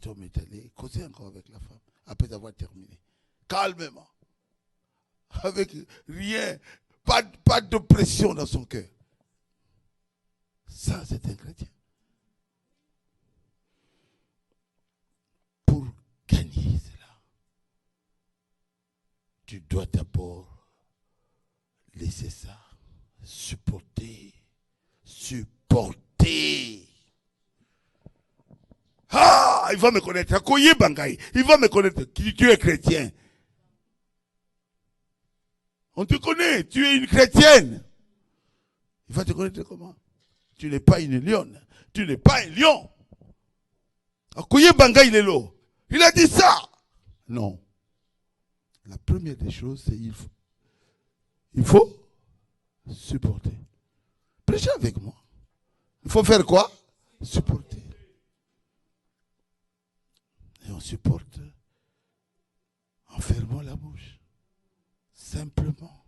Tom est allé causer encore avec la femme, après avoir terminé. Calmement. Avec rien, pas de pression dans son cœur. Ça, c'est un chrétien. Pour gagner cela, tu dois d'abord laisser ça. Supporter. Ah, il va me connaître. Il va me connaître. Tu es chrétien. On te connaît. Tu es une chrétienne. Il va te connaître comment? Tu n'es pas une lionne. Tu n'es pas un lion. Il a dit ça. Non. La première des choses, c'est il faut supporter. Prêchez avec moi. Il faut faire quoi? Supporter. Et on supporte en fermant la bouche. Simplement.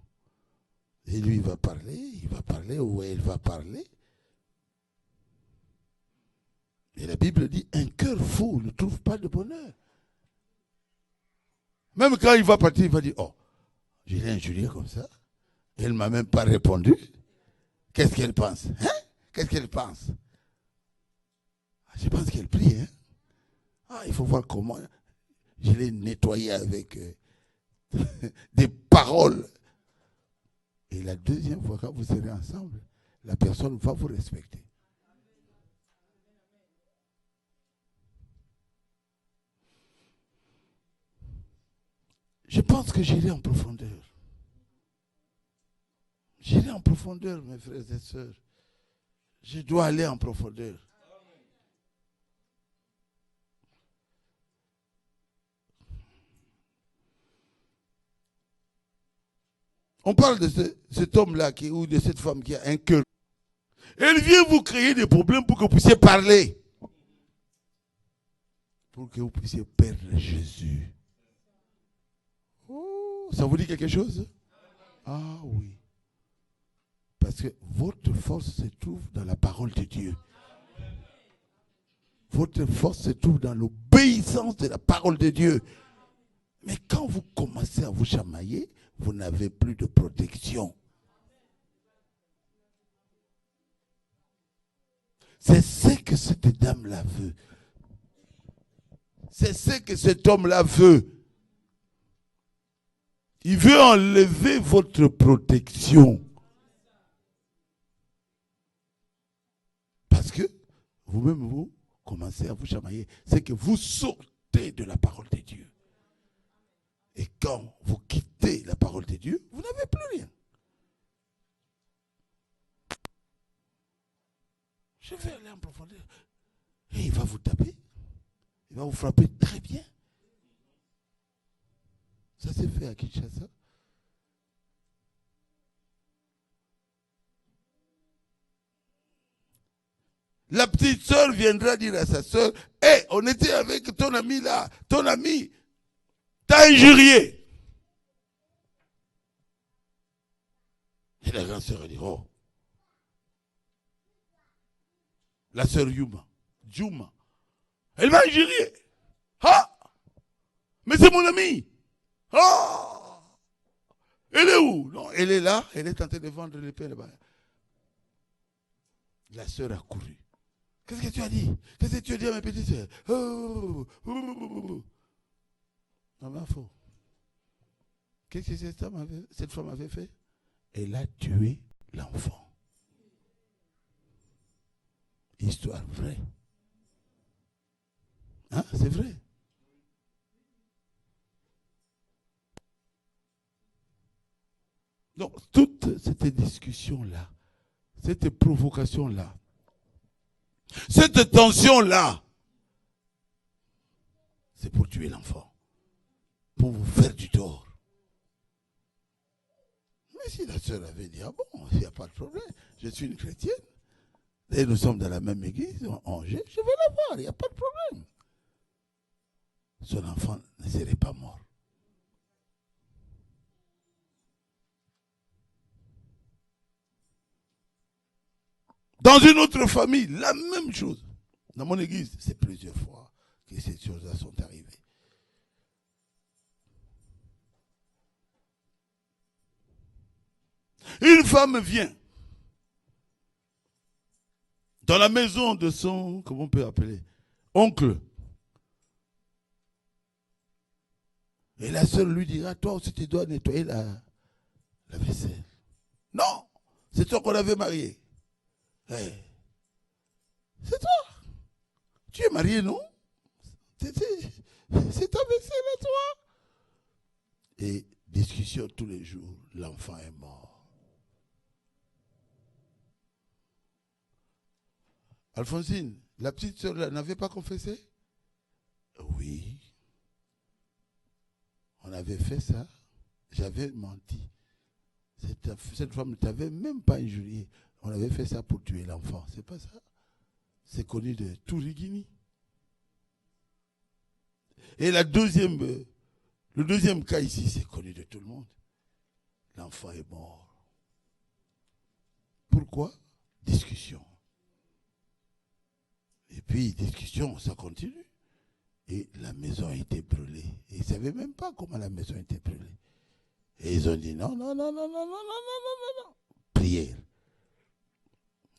Et lui, il va parler ou elle va parler. Et la Bible dit, un cœur fou ne trouve pas de bonheur. Même quand il va partir, il va dire, oh, je l'ai injurié comme ça. Elle ne m'a même pas répondu. Qu'est-ce qu'elle pense? Hein? Qu'est-ce qu'elle pense? Je pense qu'elle prie. Hein? Ah, il faut voir comment je l'ai nettoyé avec des paroles. Et la deuxième fois, quand vous serez ensemble, la personne va vous respecter. Je pense que j'irai en profondeur. J'irai en profondeur, mes frères et sœurs. Je dois aller en profondeur. On parle de cet homme-là ou de cette femme qui a un cœur. Elle vient vous créer des problèmes pour que vous puissiez parler. Pour que vous puissiez perdre Jésus. Oh, ça vous dit quelque chose? Ah oui. Parce que votre force se trouve dans la parole de Dieu. Votre force se trouve dans l'obéissance de la parole de Dieu. Mais quand vous commencez à vous chamailler, vous n'avez plus de protection. C'est ce que cette dame-là veut. C'est ce que cet homme-là veut. Il veut enlever votre protection. Parce que vous-même, vous commencez à vous chamailler. C'est que vous sortez de la parole de Dieu. Et quand vous quittez la parole de Dieu, vous n'avez plus rien. Je vais aller en profondeur. Et il va vous taper. Il va vous frapper très bien. Ça s'est fait à Kinshasa. La petite sœur viendra dire à sa sœur, hey, on était avec ton ami là, ton ami t'a injurié. Et la grande sœur a dit, oh, la sœur Juma, elle m'a injurié. Ah, mais c'est mon ami. Ah, elle est où? Non, elle est là, elle est en train de vendre l'épée là-bas. La sœur a couru. Qu'est-ce que tu as dit? Qu'est-ce que tu as dit à ma petite sœur? Non, faux. Qu'est-ce que cette femme avait fait? Elle a tué l'enfant. Histoire vraie. Hein? C'est vrai. Donc, toute cette discussion-là, cette provocation-là, cette tension-là, c'est pour tuer l'enfant, pour vous faire du tort. Mais si la sœur avait dit, ah bon, il n'y a pas de problème, je suis une chrétienne, et nous sommes dans la même église, en Angers, je vais la voir, il n'y a pas de problème. Son enfant ne serait pas mort. Dans une autre famille, la même chose. Dans mon église, c'est plusieurs fois que ces choses-là sont arrivées. Une femme vient dans la maison de son, comment on peut appeler, oncle. Et la sœur lui dira, toi aussi tu dois nettoyer la vaisselle. Non, c'est toi qu'on avait marié. Hey. C'est toi. Tu es marié, non? C'est ta vaisselle à toi. Et discussion tous les jours, l'enfant est mort. Alphonsine, la petite sœur là n'avait pas confessé? Oui. On avait fait ça. J'avais menti. Cette femme ne t'avait même pas injurié. On avait fait ça pour tuer l'enfant. C'est pas ça. C'est connu de tout Rigini. Et le deuxième cas ici, c'est connu de tout le monde. L'enfant est mort. Pourquoi? Discussion. Et puis, discussion, ça continue. Et la maison a été brûlée. Et ils ne savaient même pas comment la maison a été brûlée. Et ils ont dit non. Prière.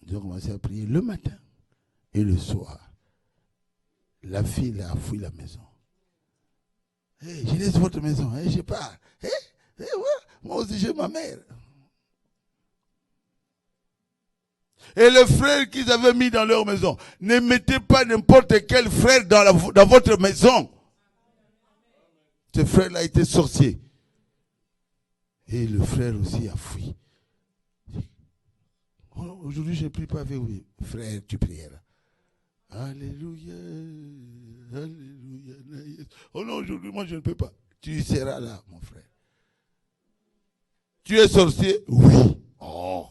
Ils ont commencé à prier le matin et le soir. La fille a fouillé la maison. Hey, je laisse votre maison, je pars. Ouais, moi aussi j'ai ma mère. Et les frères qu'ils avaient mis dans leur maison, ne mettez pas n'importe quel frère dans votre maison. Ce frère-là était sorcier. Et le frère aussi a fui. Aujourd'hui, je ne prie pas avec vous. Frère, tu prieras. Alléluia. Alléluia. Oh non, aujourd'hui, moi, je ne peux pas. Tu seras là, mon frère. Tu es sorcier? Oui. Oh.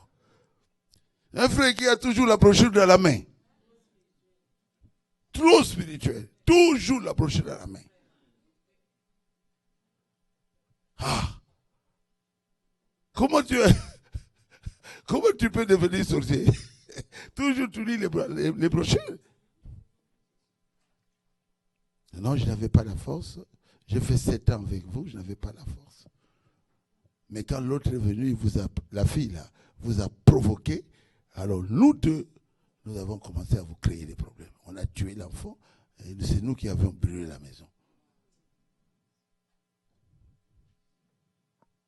Un frère qui a toujours la brochure dans la main. Trop spirituel. Toujours la brochure dans la main. Ah. Comment tu peux devenir sorcier? Toujours tu lis les brochures. Non, je n'avais pas la force. J'ai fait 7 ans avec vous, je n'avais pas la force. Mais quand l'autre est venu, la fille là, vous a provoqué. Alors nous deux, nous avons commencé à vous créer des problèmes. On a tué l'enfant et c'est nous qui avions brûlé la maison.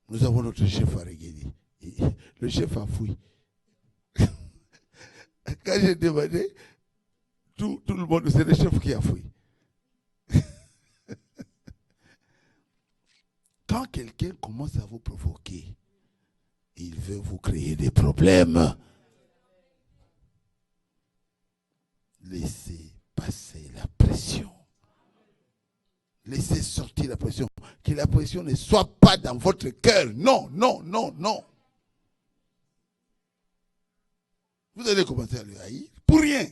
Nous avons notre chef à Régédi. Le chef a fui. Quand j'ai demandé, tout le monde, c'est le chef qui a fui. Quand quelqu'un commence à vous provoquer, il veut vous créer des problèmes. Laissez passer la pression. Laissez sortir la pression. Que la pression ne soit pas dans votre cœur. Non. Vous allez commencer à le haïr pour rien.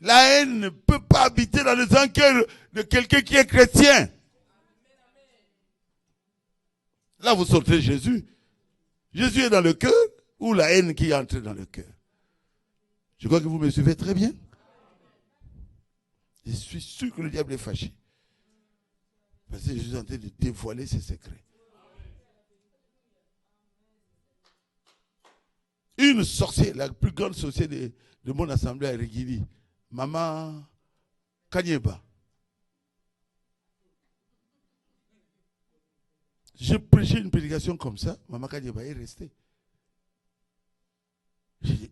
La haine ne peut pas habiter dans le cœur de quelqu'un qui est chrétien. Là, vous sortez Jésus. Jésus est dans le cœur ou la haine qui est entrée dans le cœur? Je crois que vous me suivez très bien. Je suis sûr que le diable est fâché. Parce que je suis en train de dévoiler ses secrets. Une sorcière, la plus grande sorcière de mon assemblée à Rigini, Maman Kanyeba. J'ai prêché une prédication comme ça, Maman Kanyeba est restée. J'ai dit,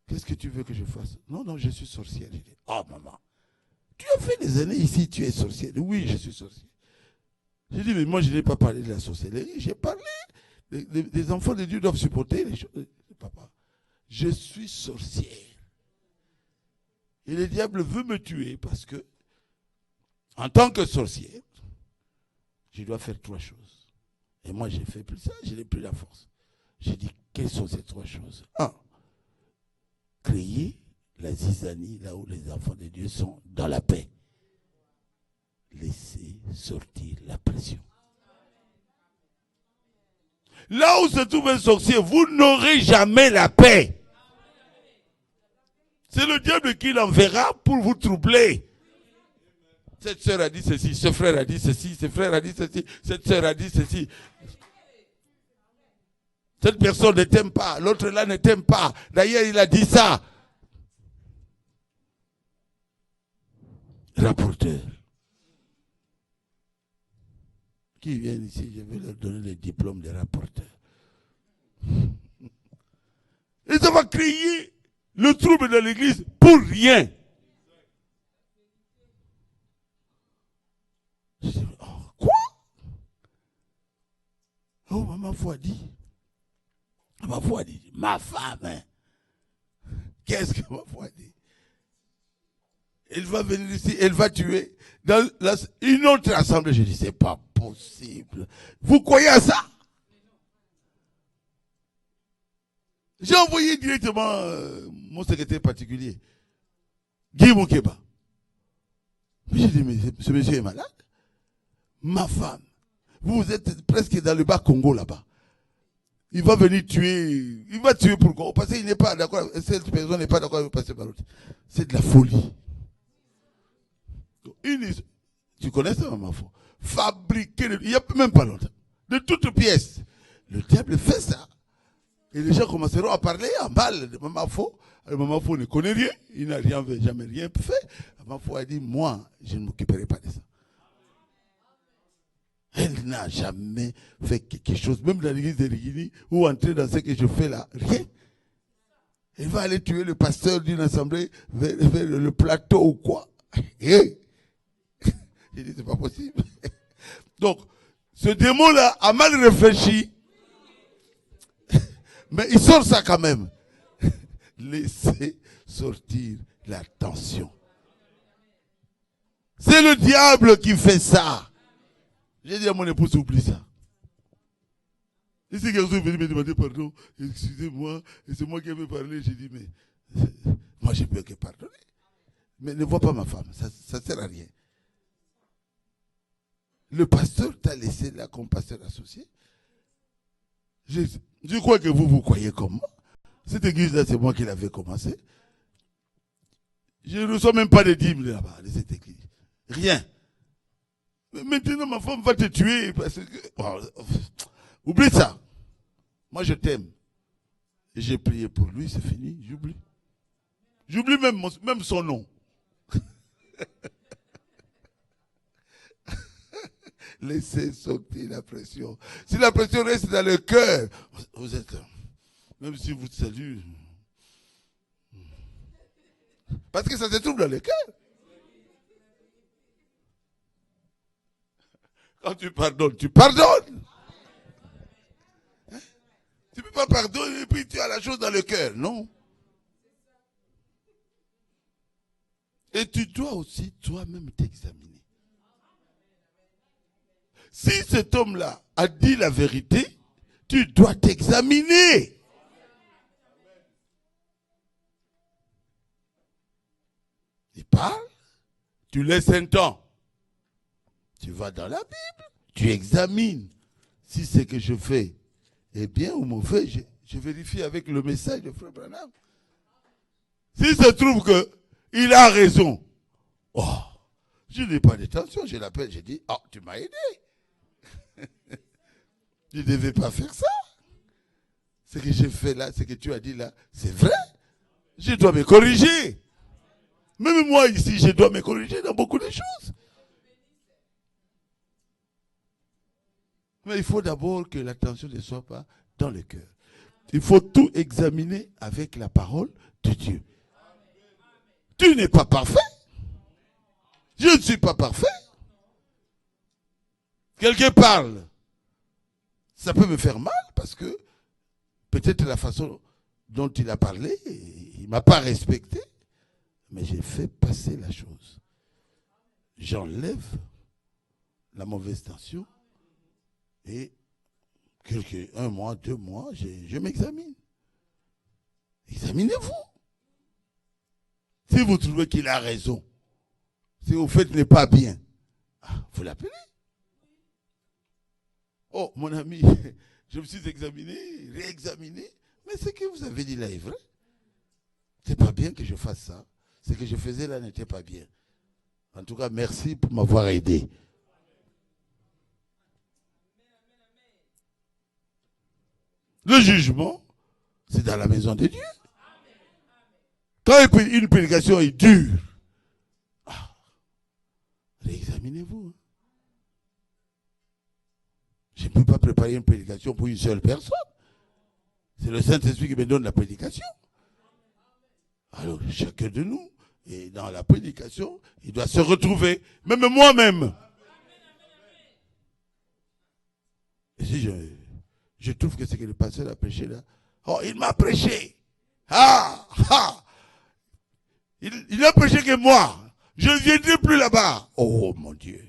qu'est-ce que tu veux que je fasse? Non, je suis sorcière. J'ai dit, maman, tu as fait des années ici, tu es sorcière. Oui, je suis sorcière. J'ai dit, mais moi je n'ai pas parlé de la sorcellerie, j'ai parlé des enfants de Dieu doivent supporter les choses. Papa, je suis sorcière. Et le diable veut me tuer parce que, en tant que sorcière, je dois faire 3 choses. Et moi, j'ai fait plus ça, je n'ai plus la force. J'ai dit, quelles sont ces 3 choses? 1. Créer la zizanie là où les enfants de Dieu sont dans la paix. Laissez sortir la pression. Là où se trouve un sorcier, vous n'aurez jamais la paix. C'est le diable qui l'enverra pour vous troubler. Cette sœur a dit ceci, ce frère a dit ceci, ce frère a dit ceci, cette sœur a dit ceci. Cette personne ne t'aime pas, l'autre là ne t'aime pas. D'ailleurs, il a dit ça. Rapporteur. Qui viennent ici, je vais leur donner le diplôme de rapporteur. Et ça va créer le trouble dans l'église pour rien. Je dis, oh, quoi? Oh, maman foi dit. Ma foi dit, ma femme, hein. Qu'est-ce que ma foi dit? Elle va venir ici, elle va tuer dans une autre assemblée. Je dis, c'est pas possible. Vous croyez à ça? J'ai envoyé directement mon secrétaire particulier, Guy Moukeba. J'ai dit, mais ce monsieur est malade. Ma femme, vous êtes presque dans le bas Congo là-bas. Il va venir tuer. Il va tuer pourquoi? Parce qu'il n'est pas d'accord. Cette personne n'est pas d'accord avec le pasteur Barotte. C'est de la folie. Tu connais ça, maman? Fabriquer, il n'y a même pas longtemps, de toutes pièces. Le diable fait ça. Et les gens commenceront à parler en balle de Maman Fo. Le Maman Fo ne connaît rien. Il n'a jamais rien fait. Maman Fo a dit, moi, je ne m'occuperai pas de ça. Elle n'a jamais fait quelque chose, même dans l'église de Rigini, ou entrer dans ce que je fais là, rien. Elle va aller tuer le pasteur d'une assemblée vers le plateau ou quoi. J'ai dit, c'est pas possible. Donc, ce démon-là a mal réfléchi, mais il sort ça quand même. Laissez sortir la tension. C'est le diable qui fait ça. J'ai dit à mon épouse, oublie ça. Et si quelqu'un est venu me demander pardon, excusez-moi, et c'est moi qui avais parlé, j'ai dit, mais moi je peux que pardonner. Mais ne vois pas ma femme, ça ne sert à rien. Le pasteur t'a laissé là comme pasteur associé. Je crois que vous croyez comme moi. Cette église-là, c'est moi qui l'avais commencé. Je ne reçois même pas de dîmes là-bas, de cette église. Rien. Mais maintenant, ma femme va te tuer parce que... Oh, oublie ça. Moi, je t'aime. J'ai prié pour lui, c'est fini, j'oublie. J'oublie même son nom. Laissez sortir la pression. Si la pression reste dans le cœur, vous êtes... Même si vous saluez... Parce que ça se trouve dans le cœur. Quand tu pardonnes, tu pardonnes. Hein? Tu ne peux pas pardonner et puis tu as la chose dans le cœur, non? Et tu dois aussi toi-même t'examiner. Si cet homme-là a dit la vérité, tu dois t'examiner. Il parle, tu laisses un temps. Tu vas dans la Bible, tu examines. Si ce que je fais est bien ou mauvais, je vérifie avec le message de Frère Branham. S'il se trouve qu'il a raison, oh, je n'ai pas de tension, je l'appelle, je dis, oh, tu m'as aidé. Tu ne devais pas faire ça. Ce que j'ai fait là, ce que tu as dit là, c'est vrai. Je dois me corriger. Même moi ici, je dois me corriger dans beaucoup de choses. Mais il faut d'abord que l'attention ne soit pas dans le cœur. Il faut tout examiner avec la parole de Dieu. Tu n'es pas parfait. Je ne suis pas parfait. Quelqu'un parle. Ça peut me faire mal parce que peut-être la façon dont il a parlé, il ne m'a pas respecté. Mais j'ai fait passer la chose. J'enlève la mauvaise tension et un mois, 2 mois, je m'examine. Examinez-vous. Si vous trouvez qu'il a raison, si vous faites n'est pas bien, vous l'appelez. Oh, mon ami, je me suis examiné, réexaminé, mais ce que vous avez dit là est vrai. C'est pas bien que je fasse ça. Ce que je faisais là n'était pas bien. En tout cas, merci pour m'avoir aidé. Le jugement, c'est dans la maison de Dieu. Quand une prédication est dure, réexaminez-vous. Je ne peux pas préparer une prédication pour une seule personne. C'est le Saint-Esprit qui me donne la prédication. Alors, chacun de nous, et dans la prédication, il doit se retrouver, même moi-même. Et si je trouve que c'est que le pasteur a prêché là, oh, il m'a prêché. Ah, ah. Il n'a prêché que moi. Je ne viendrai plus là-bas. Oh mon Dieu.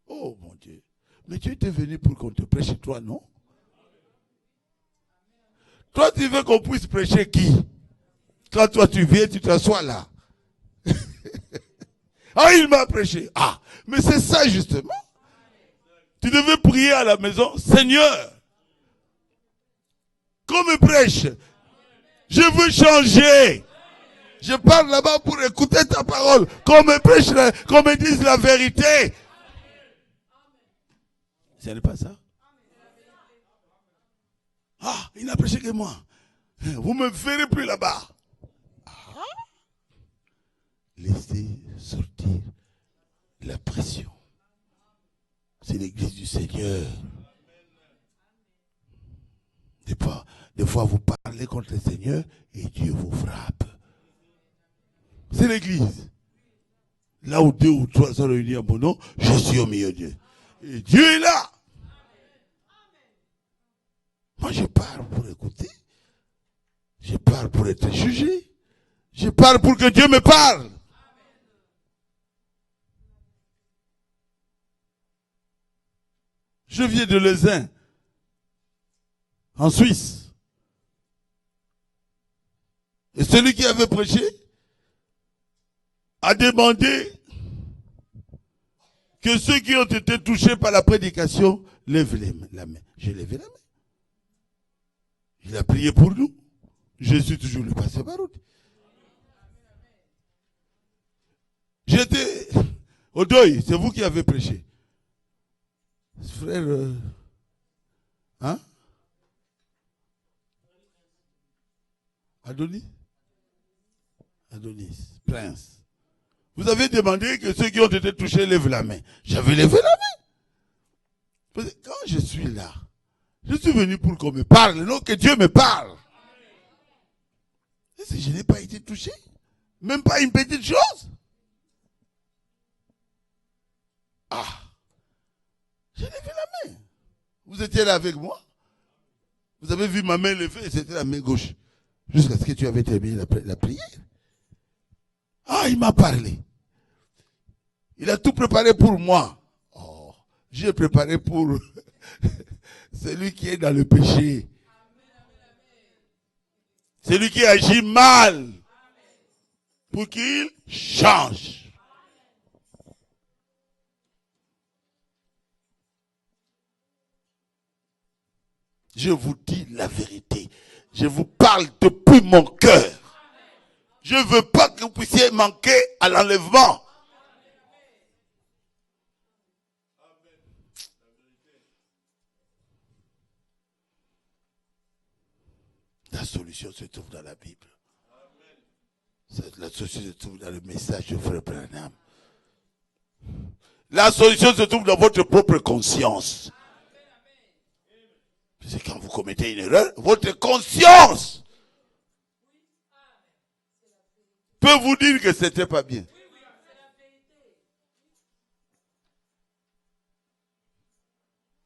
Oh mon Dieu. Mais tu étais venu pour qu'on te prêche toi, non? Toi, tu veux qu'on puisse prêcher qui? Quand toi tu viens, tu t'assois là. Ah, il m'a prêché. Ah, mais c'est ça justement. Tu devais prier à la maison. Seigneur, qu'on me prêche. Je veux changer. Je parle là-bas pour écouter ta parole. Qu'on me prêche, qu'on me dise la vérité. Ce n'est pas ça. Ah, il n'a prêché que moi. Vous ne me verrez plus là-bas. Ah. Laissez sortir la pression. C'est l'église du Seigneur. Des fois, vous parlez contre le Seigneur et Dieu vous frappe. C'est l'église. Là où 2 ou 3 sont réunis en mon nom, je suis au milieu d'eux. Et Dieu est là. Moi, je parle pour écouter. Je parle pour être jugé. Je parle pour que Dieu me parle. Je viens de Lezain, en Suisse. Et celui qui avait prêché a demandé que ceux qui ont été touchés par la prédication lèvent la main. J'ai levé la main. Il a prié pour nous. Je suis toujours le pasteur Baroud. J'étais au deuil, c'est vous qui avez prêché. Frère, hein? Adonis, Prince. Vous avez demandé que ceux qui ont été touchés lèvent la main. J'avais levé la main. Quand je suis là, je suis venu pour qu'on me parle, non que Dieu me parle. Et si je n'ai pas été touché, même pas une petite chose. Ah, j'ai levé la main. Vous étiez là avec moi. Vous avez vu ma main levée et c'était la main gauche. Jusqu'à ce que tu avais terminé la prière. Ah, il m'a parlé. Il a tout préparé pour moi. Oh, j'ai préparé pour celui qui est dans le péché. Celui qui agit mal. Pour qu'il change. Je vous dis la vérité. Je vous parle depuis mon cœur. Je ne veux pas que vous puissiez manquer à l'enlèvement. La solution se trouve dans la Bible. La solution se trouve dans le message de Frère Branham. La solution se trouve dans votre propre conscience. C'est quand vous commettez une erreur, votre conscience peut vous dire que c'était pas bien.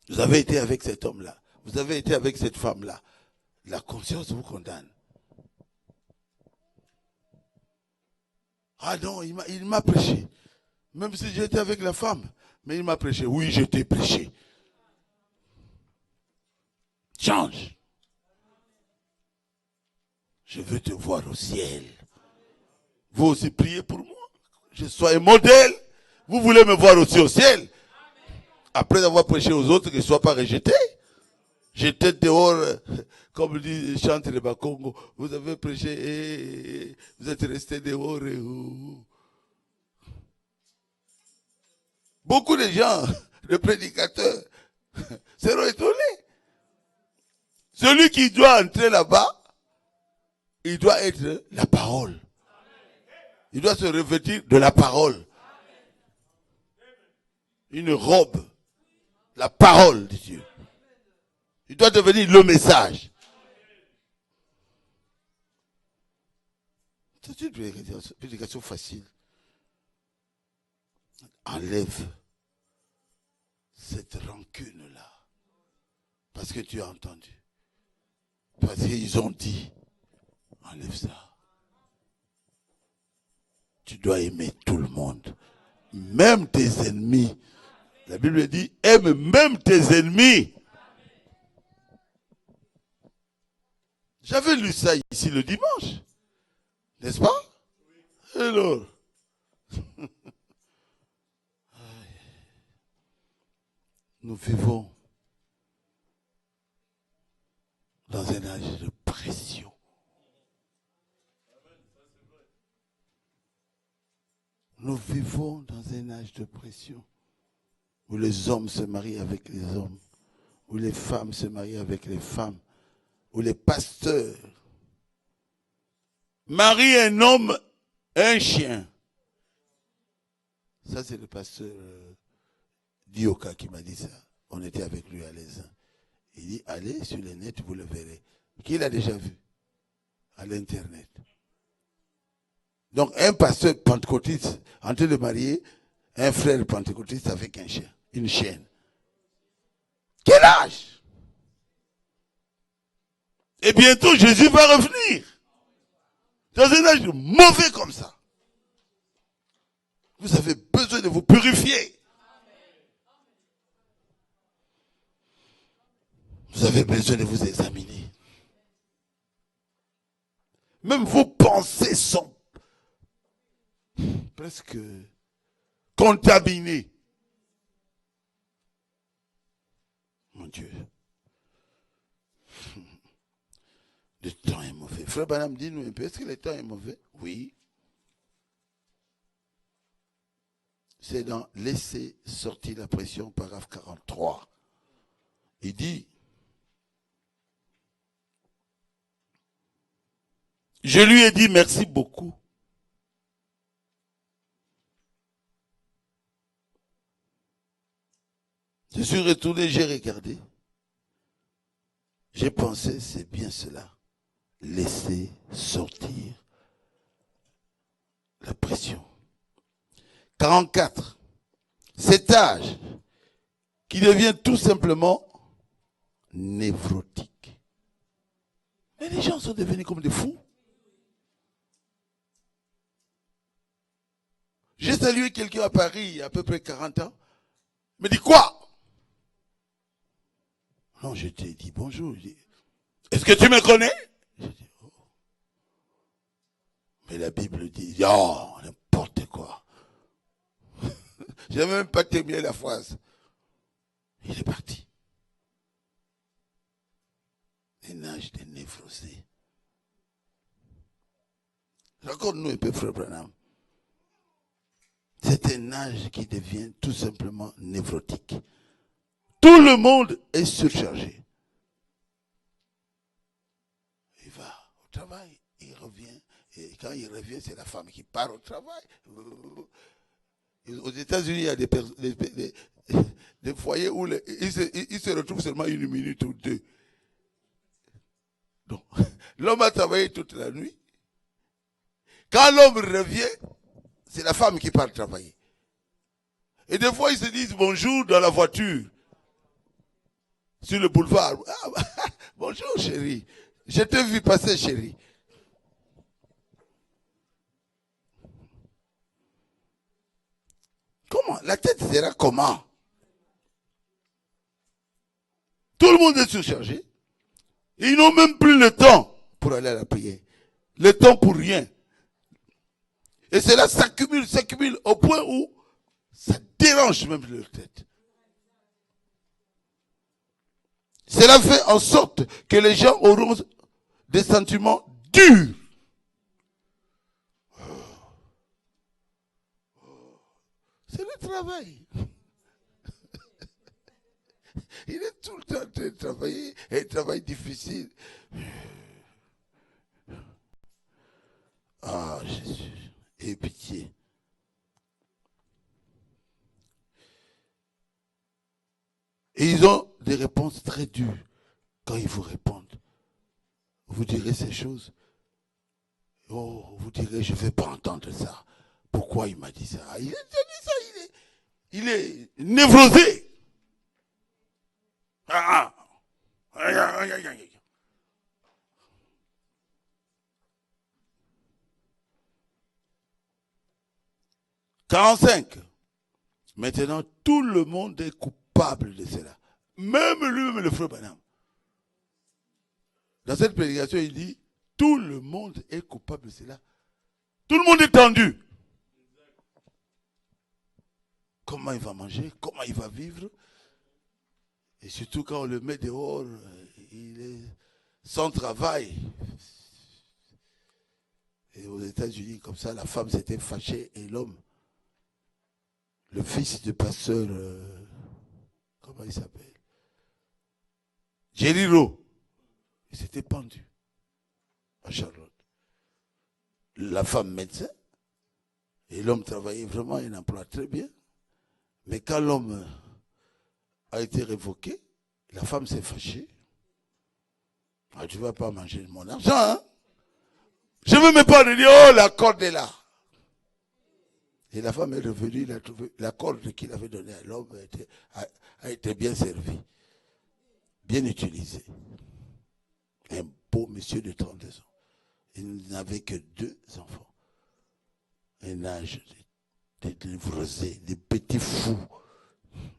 Vous avez été avec cet homme-là. Vous avez été avec cette femme-là. La conscience vous condamne. Ah non, il m'a prêché. Même si j'étais avec la femme. Mais il m'a prêché. Oui, je t'ai prêché. Change. Je veux te voir au ciel. Vous aussi priez pour moi. Je sois un modèle. Vous voulez me voir aussi au ciel. Après avoir prêché aux autres, que je ne sois pas rejeté. J'étais dehors, comme chante les Bakongo. Vous avez prêché et vous êtes resté dehors. Beaucoup de gens, les prédicateurs, seront étonnés. Celui qui doit entrer là-bas, il doit être la parole. Il doit se revêtir de la parole. Une robe. La parole de Dieu. Il doit devenir le message. C'est une prédication facile. Enlève cette rancune-là. Parce que tu as entendu. Parce qu'ils ont dit. Enlève ça. Tu dois aimer tout le monde. Même tes ennemis. La Bible dit, aime même tes ennemis. J'avais lu ça ici le dimanche. N'est-ce pas? Alors. Nous vivons dans un âge de pression. Nous vivons dans un âge de pression où les hommes se marient avec les hommes, où les femmes se marient avec les femmes, où les pasteurs marient un homme et un chien. Ça, c'est le pasteur Dioka qui m'a dit ça. On était avec lui à l'aise. Il dit, allez sur le net, vous le verrez. Qui l'a déjà vu? À l'internet. Donc, un pasteur pentecôtiste en train de marier un frère pentecôtiste avec un chien, une chienne. Quel âge? Et bientôt, Jésus va revenir. Dans un âge mauvais comme ça. Vous avez besoin de vous purifier. Vous avez besoin de vous examiner. Même vos pensées sont presque contaminées. Mon Dieu. Le temps est mauvais. Frère Branham, dis-nous un peu, est-ce que le temps est mauvais? Oui. C'est dans Laisser sortir la pression, paragraphe 43. Il dit, je lui ai dit merci beaucoup. Je suis retourné, j'ai regardé. J'ai pensé, c'est bien cela. Laisser sortir la pression. 44. Cet âge qui devient tout simplement névrotique. Mais les gens sont devenus comme des fous. J'ai salué quelqu'un à Paris il y a à peu près 40 ans. Il me dit quoi? Non, je t'ai dit bonjour. Est-ce que tu me connais? Je dis, oh. Mais la Bible dit, oh, n'importe quoi. Je n'ai même pas terminé la phrase. Il est parti. Un âge de névrosé. Raconte-nous un peu, frère Branham. C'est un âge qui devient tout simplement névrotique. Tout le monde est surchargé. Il va au travail, il revient. Et quand il revient, c'est la femme qui part au travail. Aux États-Unis, il y a des foyers où ils se retrouvent seulement une minute ou deux. Donc, l'homme a travaillé toute la nuit. Quand l'homme revient, c'est la femme qui part travailler. Et des fois, ils se disent bonjour dans la voiture. Sur le boulevard. Ah, bonjour chérie. Je t'ai vu passer chérie. Comment? La tête sera comment? Tout le monde est surchargé. Ils n'ont même plus le temps pour aller à la prière. Le temps pour rien. Et cela s'accumule au point où ça dérange même leur tête. Cela fait en sorte que les gens auront des sentiments durs. C'est le travail. Il est tout le temps en train de travailler, un travail difficile. Ah, Jésus, aie pitié. Et ils ont des réponses très dures quand ils vous répondent. Vous direz ces choses. Oh, vous direz, je ne vais pas entendre ça. Pourquoi il m'a dit ça? Il a dit ça, il est névrosé. Ah, aïe, aïe, aïe, aïe. « 45. Maintenant, tout le monde est coupable de cela. Même lui-même, le frère Branham. Dans cette prédication, il dit, tout le monde est coupable de cela. Tout le monde est tendu. Comment il va manger? Comment il va vivre? Et surtout quand on le met dehors, il est sans travail. Et aux États-Unis, comme ça, la femme s'était fâchée et l'homme, le fils du pasteur, comment il s'appelle? Jerry Rowe, il s'était pendu à Charlotte. La femme médecin, et l'homme travaillait vraiment un emploi très bien. Mais quand l'homme a été révoqué, la femme s'est fâchée. Ah, tu ne vas pas manger mon argent, hein? Je ne veux même pas lui dire, oh, la corde est là. Et la femme est revenue, il a trouvé la corde qu'il avait donnée à l'homme a été bien servie, bien utilisée. Un beau monsieur de 32 ans. Il n'avait que 2 enfants. Un âge de névrosés, des petits fous.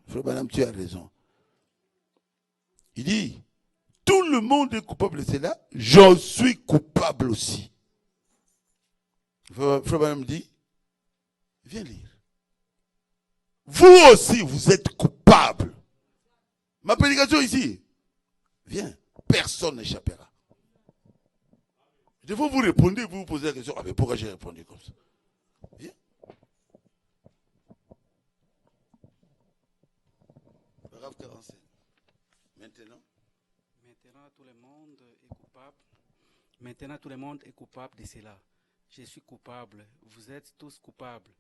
Frère Branham, tu as raison. Il dit, tout le monde est coupable de cela, j'en suis coupable aussi. Frère Branham dit, viens lire. Vous aussi, vous êtes coupable. Ma prédication ici, viens, personne n'échappera. Des fois, vous répondez, vous vous posez la question, ah mais pourquoi j'ai répondu comme ça? Viens. Paragraphe 45. Maintenant, tout le monde est coupable. Maintenant, tout le monde est coupable de cela. Je suis coupable. Vous êtes tous coupables.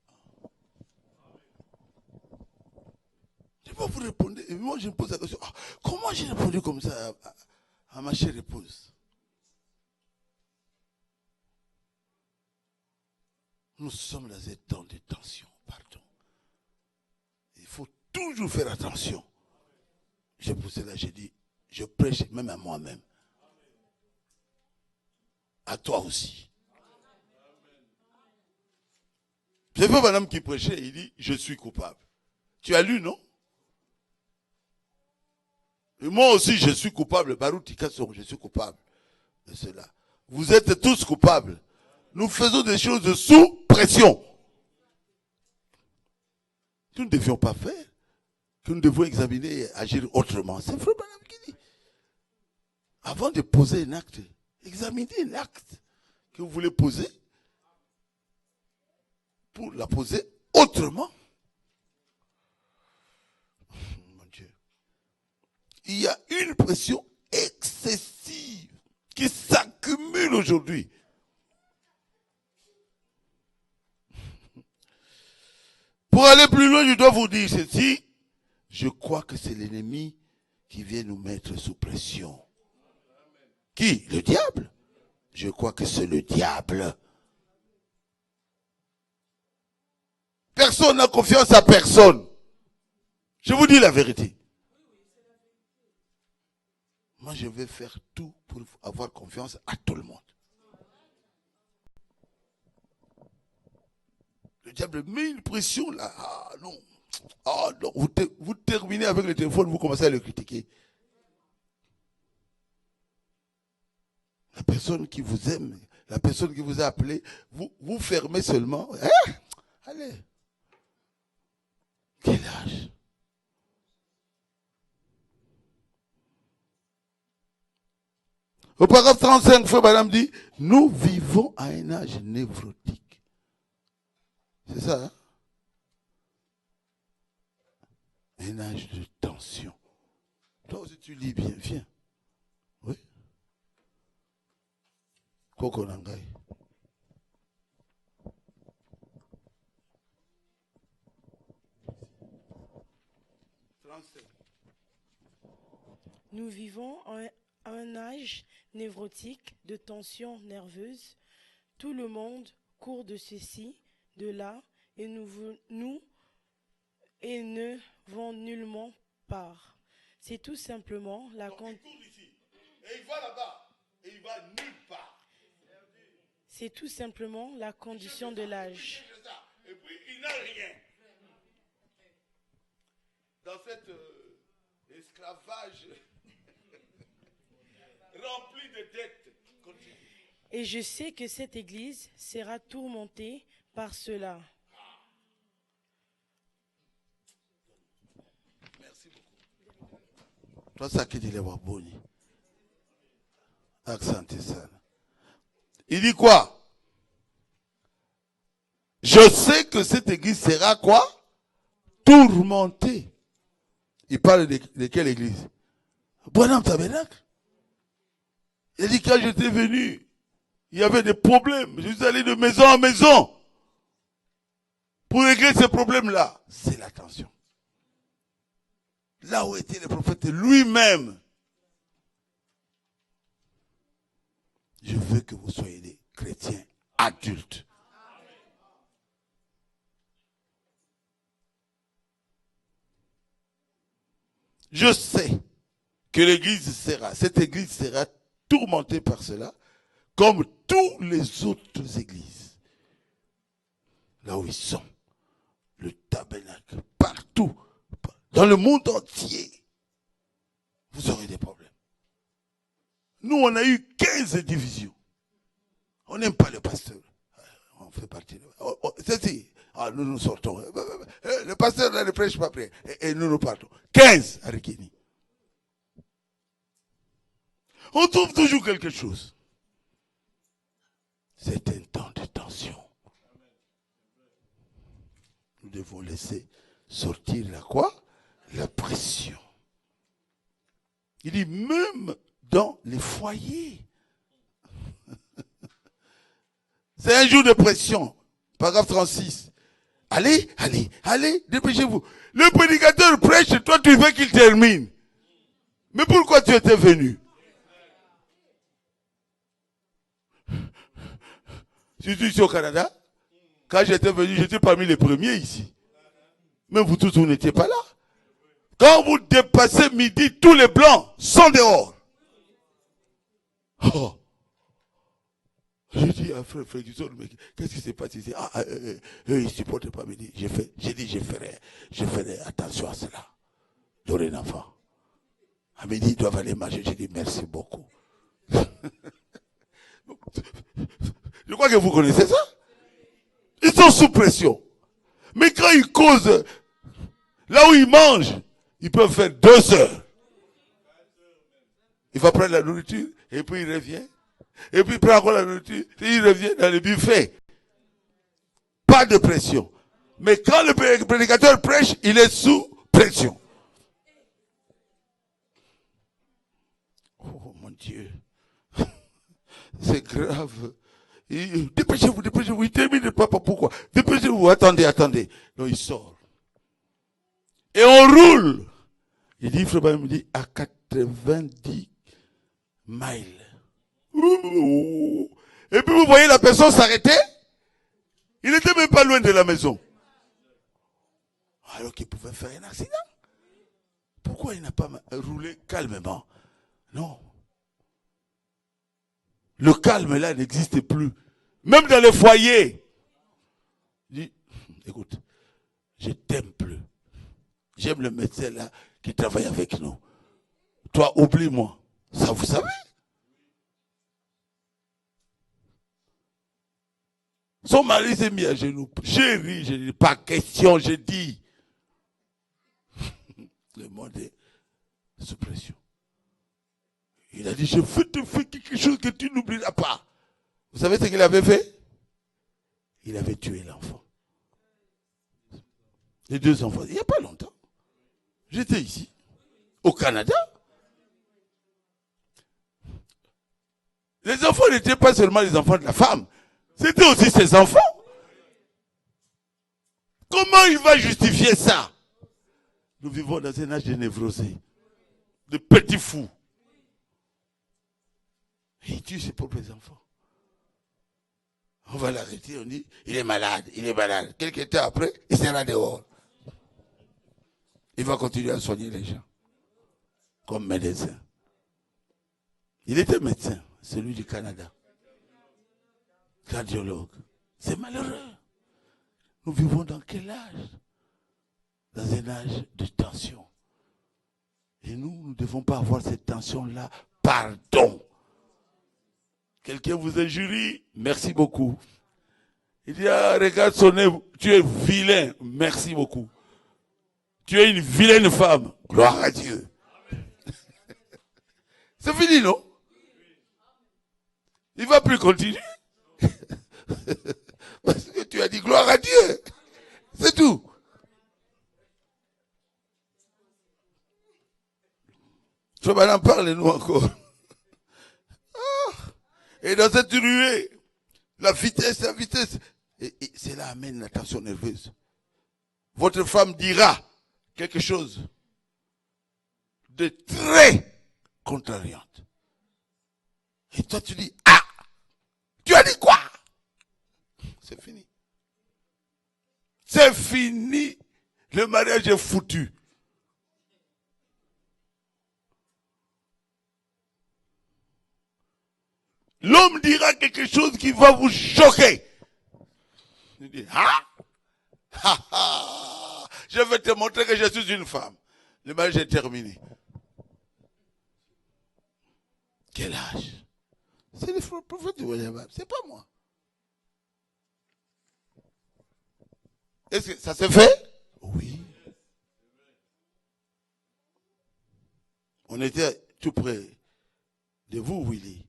des fois, vous répondez, et moi je me pose la question, ah, comment j'ai répondu comme ça à ma chère épouse? Nous sommes dans un temps de tension, pardon. Il faut toujours faire attention. C'est pour cela que j'ai dit, je prêche même à moi-même. À toi aussi. C'est pas un homme qui prêchait, il dit, je suis coupable. Tu as lu, non? Et moi aussi, je suis coupable. Baruti Kasson, je suis coupable de cela. Vous êtes tous coupables. Nous faisons des choses sous pression. Que nous ne devions pas faire. Que nous devons examiner et agir autrement. C'est Frère Branham qui dit. Avant de poser un acte, examinez un acte que vous voulez poser pour la poser autrement. Mon Dieu. Il y a une pression excessive qui s'accumule aujourd'hui. Pour aller plus loin, je dois vous dire ceci. Je crois que c'est l'ennemi qui vient nous mettre sous pression. Qui? Le diable? Je crois que c'est le diable. Personne n'a confiance à personne. Je vous dis la vérité. Moi, je vais faire tout pour avoir confiance à tout le monde. Le diable met une pression là. Ah non. Ah non. Vous terminez avec le téléphone, vous commencez à le critiquer. La personne qui vous aime, la personne qui vous a appelé, vous fermez seulement. Hein? Allez. Quel âge? Au paragraphe 35, Frère Branham dit, nous vivons à un âge névrotique. C'est ça, hein? Un âge de tension. Toi aussi, tu lis bien, viens. Oui. Koko Nangai. Nous vivons à un âge névrotique de tension nerveuse. Tout le monde court de ceci, de là, et nous ne vont nullement part. C'est tout simplement la condition. Et il va là-bas, et il va nulle part. C'est tout simplement la condition de l'âge. Et puis il n'a rien. Dans cet esclavage rempli de dettes. Continue. Et je sais que cette Église sera tourmentée par cela. Merci beaucoup. Toi, ça qui dit les Waboni. Accent ça. Il dit quoi? Je sais que cette église sera quoi? Tourmentée. Il parle de quelle église? Branham Tabernacle. Il dit quand j'étais venu, il y avait des problèmes. Je suis allé de maison en maison pour régler ces problèmes-là. C'est la tension. Là où était le prophète lui-même. Je veux que vous soyez des chrétiens adultes. Je sais que cette église sera tourmentée par cela, comme toutes les autres églises. Là où ils sont, le tabernacle, partout, dans le monde entier, vous aurez des problèmes. Nous, on a eu 15 divisions. On n'aime pas le pasteur. On fait partie de... C'est-à-dire, nous sortons. Le pasteur là ne prêche pas après. Et nous partons. 15 à Rikini. On trouve toujours quelque chose. C'est un temps de tension. Nous devons laisser sortir la quoi? La pression. Il dit même dans les foyers. C'est un jour de pression. Paragraphe 36. Allez, dépêchez-vous. Le prédicateur prêche, toi tu veux qu'il termine. Mais pourquoi tu étais venu? Surtout ici au Canada. Quand j'étais venu, j'étais parmi les premiers ici. Mais vous tous, vous n'étiez pas là. Quand vous dépassez midi, tous les blancs sont dehors. Oh. J'ai dit à frère Ferguson, mais qu'est-ce qui s'est passé ici? Eux, ils ne supportent pas midi. J'ai dit, je ferai attention à cela. Dorénavant. À midi, ils doivent aller manger. J'ai dit, merci beaucoup. Je crois que vous connaissez ça. Ils sont sous pression. Mais quand ils causent, là où ils mangent, ils peuvent faire 2 heures. Il va prendre la nourriture, et puis il revient. Et puis il prend encore la nourriture, et il revient dans le buffet. Pas de pression. Mais quand le prédicateur prêche, il est sous pression. Oh mon Dieu. C'est grave. Dépêchez-vous, il termine pas pourquoi. Dépêchez-vous, attendez. Non, il sort. Et on roule. Il dit, Frère Branham dit, à 90 miles. Et puis vous voyez la personne s'arrêter. Il n'était même pas loin de la maison. Alors qu'il pouvait faire un accident. Pourquoi il n'a pas roulé calmement? Non. Le calme là n'existe plus. Même dans les foyers. Il dit, écoute, je t'aime plus. J'aime le médecin là qui travaille avec nous. Toi, oublie-moi. Ça, vous savez? Son mari s'est mis à genoux. J'ai ri, j'ai dit, pas question, j'ai dit. Le monde est sous pression. Il a dit, je veux te faire quelque chose que tu n'oublieras pas. Vous savez ce qu'il avait fait? Il avait tué l'enfant. Les 2 enfants, il n'y a pas longtemps. J'étais ici, au Canada. Les enfants n'étaient pas seulement les enfants de la femme, c'était aussi ses enfants. Comment il va justifier ça? Nous vivons dans un âge de névrosés, de petits fous. Et il tue ses propres enfants. On va l'arrêter, on dit, il est malade, il est malade. Quelques temps après, il sera dehors. Il va continuer à soigner les gens, comme médecin. Il était médecin, celui du Canada. Cardiologue. C'est malheureux. Nous vivons dans quel âge? Dans un âge de tension. Et nous ne devons pas avoir cette tension-là. Pardon. Quelqu'un vous injurie, merci beaucoup. Il dit, ah, regarde son nez, tu es vilain, merci beaucoup. Tu es une vilaine femme, gloire à Dieu. C'est fini, non? Il ne va plus continuer. Parce que tu as dit gloire à Dieu. C'est tout. Maintenant, parlez-nous encore. Et dans cette ruée, la vitesse, et cela amène la tension nerveuse. Votre femme dira quelque chose de très contrariante. Et toi tu dis, ah, tu as dit quoi? C'est fini. C'est fini. Le mariage est foutu. L'homme dira quelque chose qui va vous choquer. Il dit, je vais te montrer que je suis une femme. Le mariage est terminé. Quel âge? C'est le prophète du Wayabab, c'est pas moi. Est-ce que ça s'est fait? Oui. On était tout près de vous, Willy.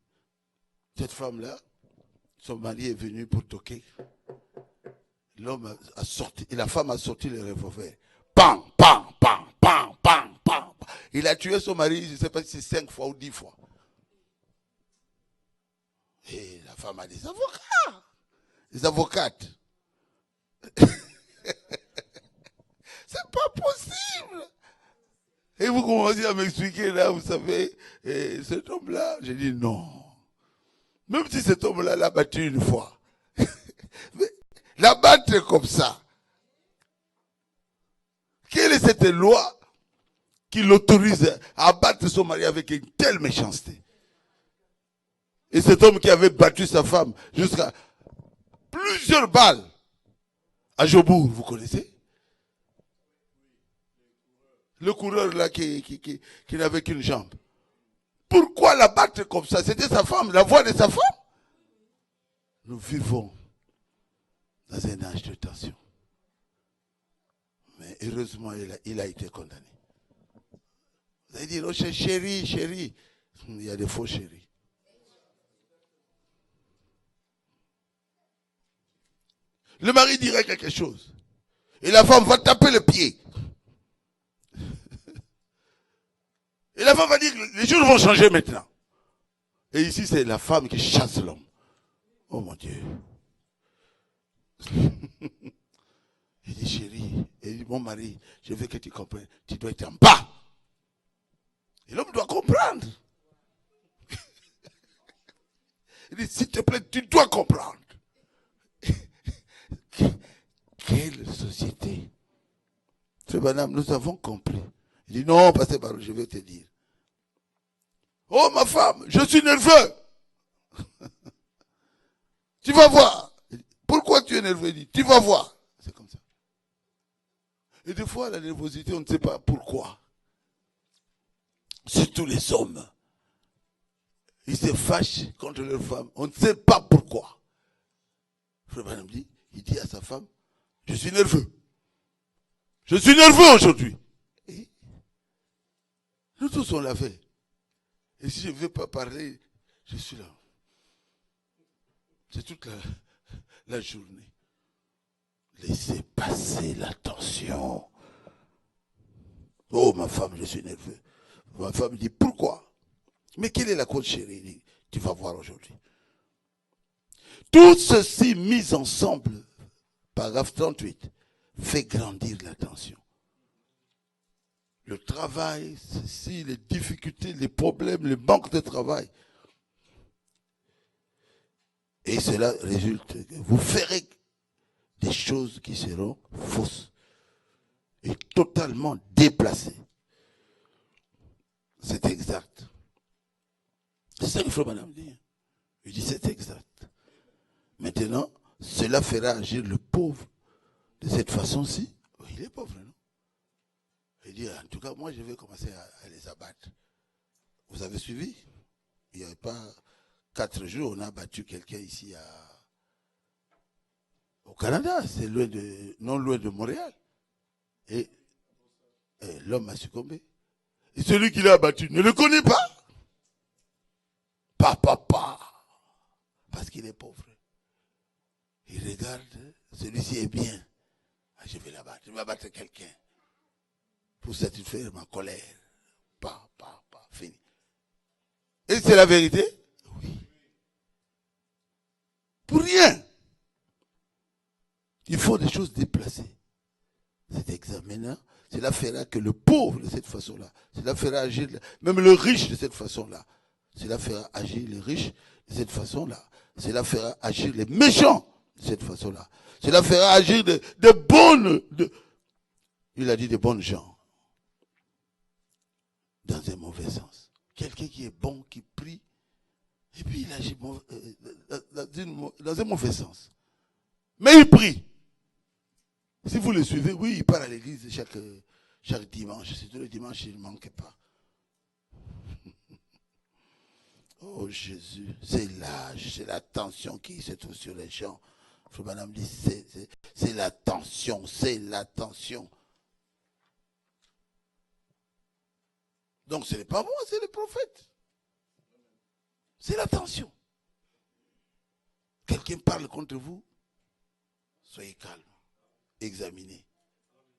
Cette femme-là, son mari est venu pour toquer. L'homme a sorti, et la femme a sorti le revolver. Pam, pam, pam, pam, pam, pam. Il a tué son mari, je ne sais pas si c'est 5 fois ou 10 fois. Et la femme a des avocats, des avocates. C'est pas possible. Et vous commencez à m'expliquer là, vous savez, cet homme-là, j'ai dit non. Même si cet homme-là l'a battu une fois. Mais la battre comme ça. Quelle est cette loi qui l'autorise à battre son mari avec une telle méchanceté? Et cet homme qui avait battu sa femme jusqu'à plusieurs balles à Jobourg, vous connaissez? Le coureur là qui n'avait qu'une jambe. Pourquoi la battre comme ça? C'était sa femme, la voix de sa femme. Nous vivons dans un âge de tension. Mais heureusement, il a été condamné. Vous allez dire, oh chérie, chérie. Il y a des faux chéris. Le mari dirait quelque chose. Et la femme va taper le pied. Et la femme va dire que les choses vont changer maintenant. Et ici, c'est la femme qui chasse l'homme. Oh mon Dieu. Il dit, chérie, il dit, mon mari, je veux que tu comprennes. Tu dois être en bas. Et l'homme doit comprendre. Il dit, s'il te plaît, tu dois comprendre. Quelle société? Ce madame, nous avons compris. Il dit, non, pasteur Barou, je vais te dire. Oh, ma femme, je suis nerveux. Tu vas voir. Pourquoi tu es nerveux? Il dit, tu vas voir. C'est comme ça. Et des fois, la nervosité, on ne sait pas pourquoi. Surtout les hommes. Ils se fâchent contre leur femme. On ne sait pas pourquoi. Frère Branham dit, il dit à sa femme, je suis nerveux. Je suis nerveux aujourd'hui. Et nous tous on l'a fait. Et si je ne veux pas parler, je suis là. C'est toute la journée. Laissez passer la tension. Oh, ma femme, je suis nerveux. Ma femme me dit, pourquoi? Mais quelle est la cause, chérie? Il dit, tu vas voir aujourd'hui. Tout ceci mis ensemble, paragraphe 38, fait grandir la tension. Le travail, ceci, les difficultés, les problèmes, le manque de travail. Et cela résulte que vous ferez des choses qui seront fausses et totalement déplacées. C'est exact. C'est ça que Frère Madame dit. Il dit c'est exact. Maintenant, cela fera agir le pauvre de cette façon-ci. Oui, il est pauvre, non? Il dit, en tout cas, moi, je vais commencer à les abattre. Vous avez suivi? Il n'y avait pas 4 jours, on a abattu quelqu'un ici au Canada. C'est non loin de Montréal. Et l'homme a succombé. Et celui qui l'a abattu ne le connaît pas. Papa. Parce qu'il est pauvre. Il regarde, celui-ci est bien. Ah, je vais l'abattre. Je vais abattre quelqu'un. Pour satisfaire ma colère. Fini. Et c'est la vérité? Oui. Pour rien. Il faut des choses déplacées. C'est examinant. Cela fera que le pauvre de cette façon-là. Cela fera agir même le riche de cette façon-là. Cela fera agir les riches de cette façon-là. Cela fera agir les méchants de cette façon-là. Cela fera agir de bonnes... il a dit de bonnes gens. Dans un mauvais sens. Quelqu'un qui est bon, qui prie, et puis il agit dans un mauvais sens. Mais il prie. Si vous le suivez, oui, il part à l'église chaque dimanche. C'est tous les dimanches, il ne manque pas. Oh Jésus, c'est l'âge, c'est la tension qui se trouve sur les gens. Frère Madame dit, c'est la tension, c'est la tension. Donc ce n'est pas moi, c'est le prophète. C'est la tension. Quelqu'un parle contre vous, soyez calme, examinez.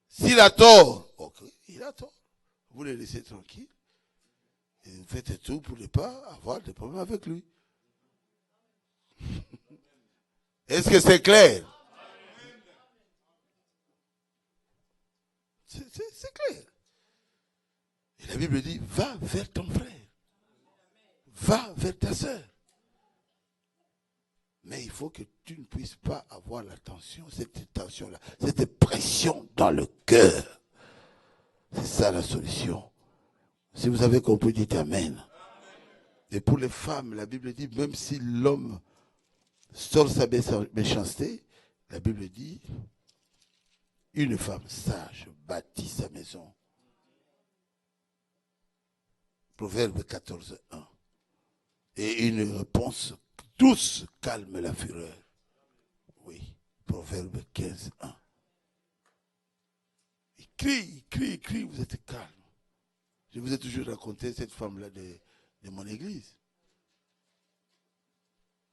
S'il a tort, ok, il a tort. Vous le laissez tranquille. Et vous faites tout pour ne pas avoir de problème avec lui. Est-ce que c'est clair? C'est clair. Et la Bible dit, va vers ton frère. Va vers ta soeur. Mais il faut que tu ne puisses pas avoir la tension, cette tension-là, cette pression dans le cœur. C'est ça la solution. Si vous avez compris, dites Amen. Et pour les femmes, la Bible dit, même si l'homme sort sa méchanceté, la Bible dit, une femme sage bâtit sa maison. Proverbe 14, 1. Et une réponse douce calme la fureur. Oui, Proverbe 15, 1. Il crie, vous êtes calme. Je vous ai toujours raconté cette femme-là de mon église.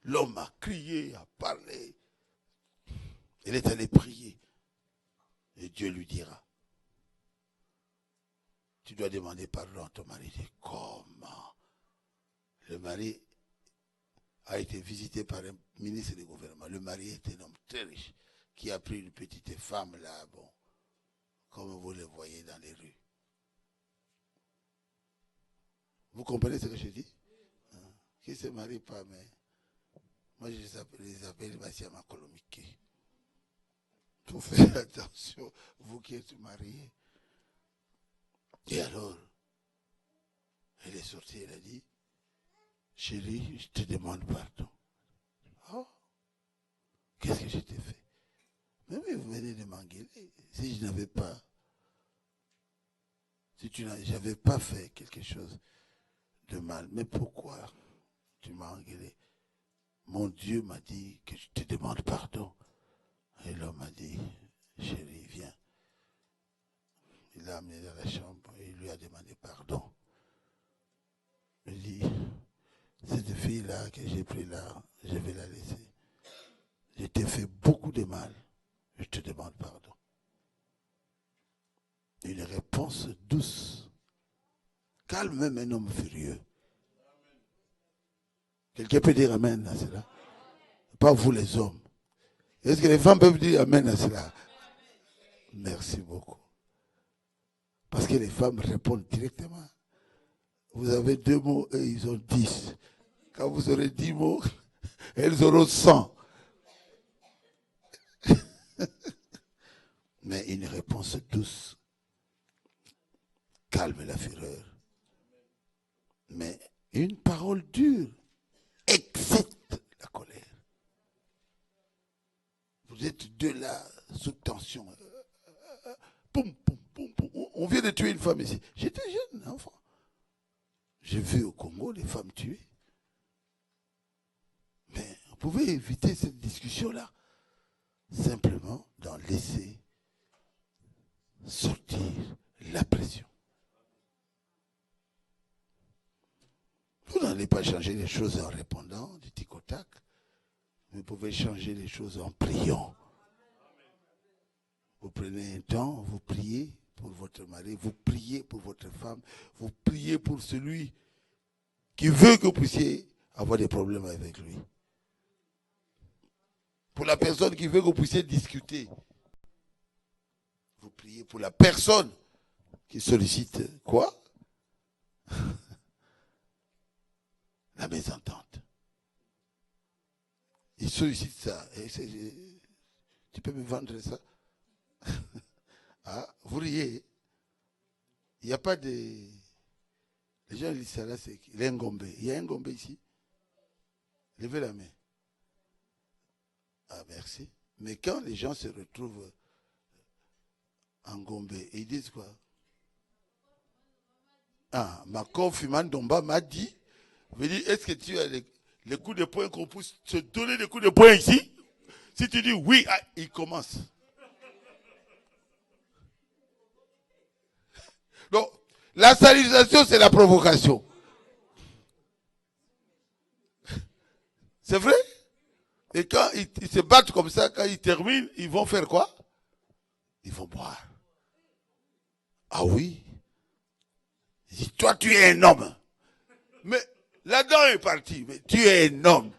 L'homme a crié, a parlé. Elle est allée prier. Et Dieu lui dira, tu dois demander pardon à ton mari. Il dit, comment? Le mari a été visité par un ministre du gouvernement. Le mari est un homme très riche qui a pris une petite femme là, bon, comme vous le voyez dans les rues. Vous comprenez ce que je dis? Qui ne se marie pas, mais moi je les appelle Bassiama Kolomike. Il faut faire attention, vous qui êtes mariés. Et alors, elle est sortie, elle a dit, chérie, je te demande pardon. Oh, qu'est-ce que je t'ai fait? Mais oui, vous venez de m'engueuler. Si je n'avais pas, j'avais pas fait quelque chose de mal, mais pourquoi tu m'as engueulé? Mon Dieu m'a dit que je te demande pardon. Et l'homme m'a dit, chérie, viens. Il l'a amené dans la chambre et il lui a demandé pardon. Il dit, là, que j'ai pris là, je vais la laisser. Je t'ai fait beaucoup de mal. Je te demande pardon. Une réponse douce. Calme même un homme furieux. Quelqu'un peut dire amen à cela? Pas vous les hommes. Est-ce que les femmes peuvent dire amen à cela? Merci beaucoup. Parce que les femmes répondent directement. Vous avez 2 mots et ils ont 10. Quand vous aurez 10 mots, elles auront 100. Mais une réponse douce calme la fureur. Mais une parole dure excite la colère. Vous êtes deux là, sous tension. Poum, poum, poum, poum. On vient de tuer une femme ici. J'étais jeune enfant. J'ai vu au Congo les femmes tuées. Mais vous pouvez éviter cette discussion-là simplement d'en laisser sortir la pression. Vous n'allez pas changer les choses en répondant du tic au tac. Vous pouvez changer les choses en priant. Vous prenez un temps, vous priez pour votre mari, vous priez pour votre femme, vous priez pour celui qui veut que vous puissiez avoir des problèmes avec lui. Pour la personne qui veut que vous puissiez discuter. Vous priez pour la personne qui sollicite quoi? La mésentente. Il sollicite ça. Tu peux me vendre ça? Ah, vous riez. Il n'y a pas de... Les gens disent ça là, c'est qu'il y a un Ngombe. Il y a un Ngombe ici. Levez la main. Ah, merci. Mais quand les gens se retrouvent en Ngombe, ils disent quoi? Ah, ma confirmante Domba m'a dit, veut dire, est-ce que tu as les coups de poing qu'on puisse se donner des coups de poing ici? Si tu dis oui, ah, il commence. Donc, la salutation, c'est la provocation. C'est vrai? Et quand ils se battent comme ça, quand ils terminent, ils vont faire quoi? Ils vont boire. Ah oui? Il dit, toi, tu es un homme. Mais la dent est partie. Mais tu es un homme.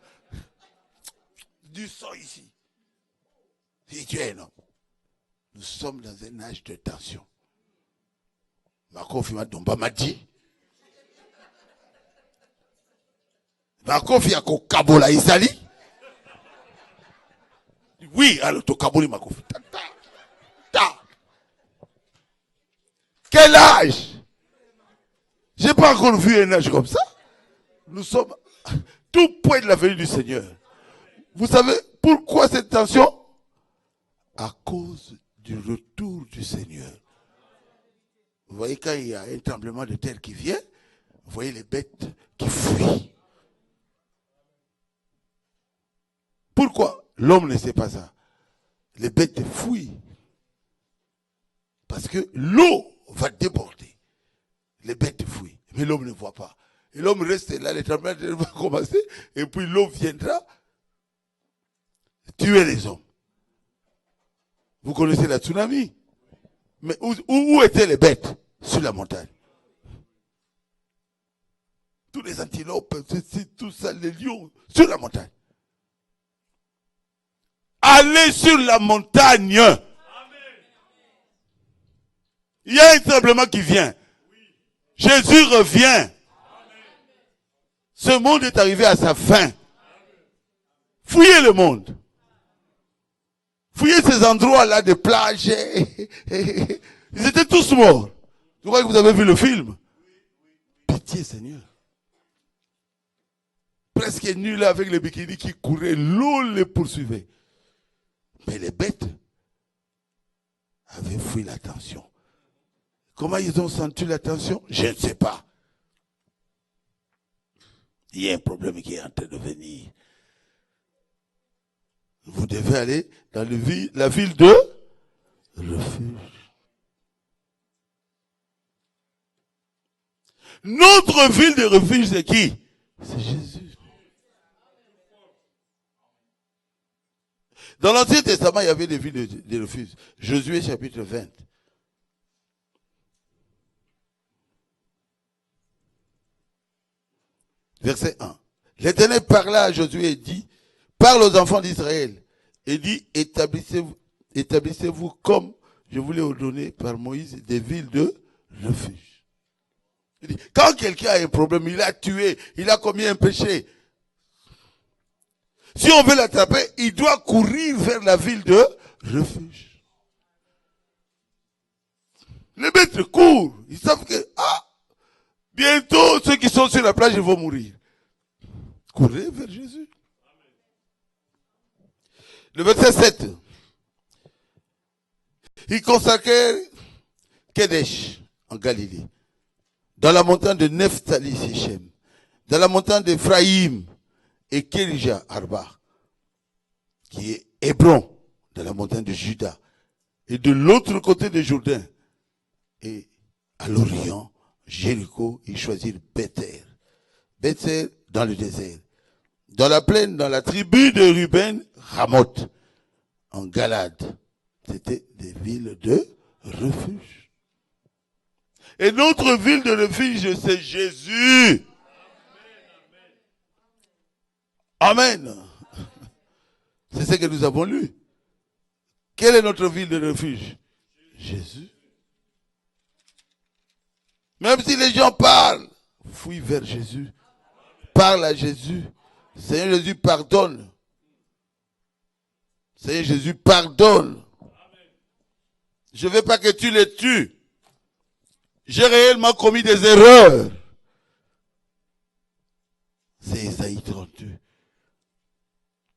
Du sang ici. Il dit, tu es un homme. Nous sommes dans un âge de tension. Ma confirmation Domba m'a dit. Ma confirmation Kabola Isali. Oui, alors tu Kaboli ma confirmation. Quel âge? J'ai pas encore vu un âge comme ça. Nous sommes tout près de la venue du Seigneur. Vous savez pourquoi cette tension? À cause du retour du Seigneur. Vous voyez, quand il y a un tremblement de terre qui vient, vous voyez les bêtes qui fuient. Pourquoi? L'homme ne sait pas ça. Les bêtes fuient. Parce que l'eau va déborder. Les bêtes fuient. Mais l'homme ne voit pas. Et l'homme reste là, le tremblement de terre va commencer, et puis l'eau viendra tuer les hommes. Vous connaissez la tsunami? Mais où étaient les bêtes? Sur la montagne. Tous les antilopes, tout ça, les lions, sur la montagne. Allez sur la montagne. Amen. Il y a un tremblement qui vient. Jésus revient. Amen. Ce monde est arrivé à sa fin. Amen. Fouillez le monde. Fouillez ces endroits-là de plage. Ils étaient tous morts. Je crois que vous avez vu le film. Pitié, Seigneur. Presque nus là avec les bikinis qui couraient, l'eau les poursuivait. Mais les bêtes avaient fui la tension. Comment ils ont senti la tension? Je ne sais pas. Il y a un problème qui est en train de venir. Vous devez aller dans la ville de refuge. Notre ville de refuge, c'est qui? C'est Jésus. Dans l'Ancien Testament, il y avait des villes de refuge. Josué chapitre 20. Verset 1. L'Éternel parla à Josué et dit, parle aux enfants d'Israël et dit, établissez-vous comme je vous l'ai ordonné par Moïse des villes de refuge. Il dit, quand quelqu'un a un problème, il a tué, il a commis un péché. Si on veut l'attraper, il doit courir vers la ville de refuge. Les maîtres courent. Ils savent que, bientôt, ceux qui sont sur la plage, ils vont mourir. Courez vers Jésus. Le verset 7. Ils consacrèrent Kedesh en Galilée, dans la montagne de Nephtali Sichem, dans la montagne d'Ephraïm et Kérija Arba, qui est Hébron, dans la montagne de Juda, et de l'autre côté de Jourdain, et à l'Orient, Jéricho, ils choisirent Bethel. Bethel dans le désert. Dans la plaine, dans la tribu de Ruben, Ramoth, en Galade. C'était des villes de refuge. Et notre ville de refuge, c'est Jésus. Amen. C'est ce que nous avons lu. Quelle est notre ville de refuge? Jésus. Même si les gens parlent, fouille vers Jésus. Parle à Jésus. Seigneur Jésus, pardonne. Seigneur Jésus, pardonne. Je ne veux pas que tu les tues. J'ai réellement commis des erreurs. C'est Ésaïe 32.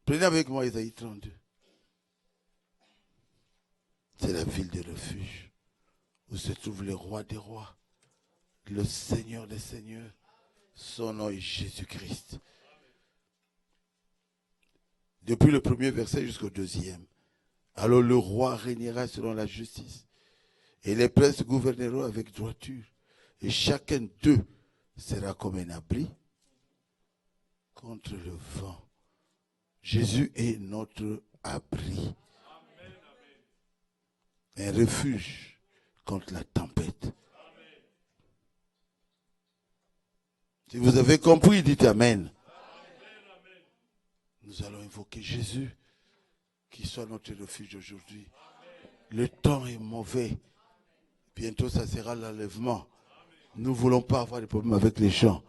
Prenez avec moi Ésaïe 32. C'est la ville de refuge où se trouve le roi des rois, le Seigneur des seigneurs. Son nom est Jésus-Christ. Depuis le premier verset jusqu'au deuxième. Alors le roi régnera selon la justice. Et les princes gouverneront avec droiture. Et chacun d'eux sera comme un abri contre le vent. Jésus est notre abri. Un refuge contre la tempête. Si vous avez compris, dites Amen. Nous allons invoquer Jésus, qui soit notre refuge aujourd'hui. Le temps est mauvais. Bientôt, ça sera l'enlèvement. Nous ne voulons pas avoir de problème avec les gens.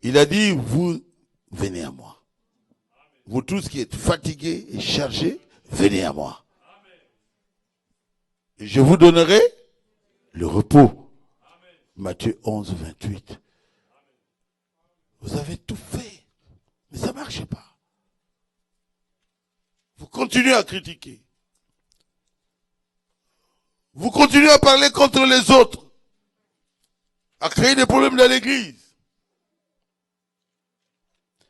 Il a dit, vous venez à moi. Vous tous qui êtes fatigués et chargés, venez à moi. Et je vous donnerai le repos. Matthieu 11, 28. Vous avez tout fait. Mais ça ne marche pas. Vous continuez à critiquer. Vous continuez à parler contre les autres. À créer des problèmes dans l'église.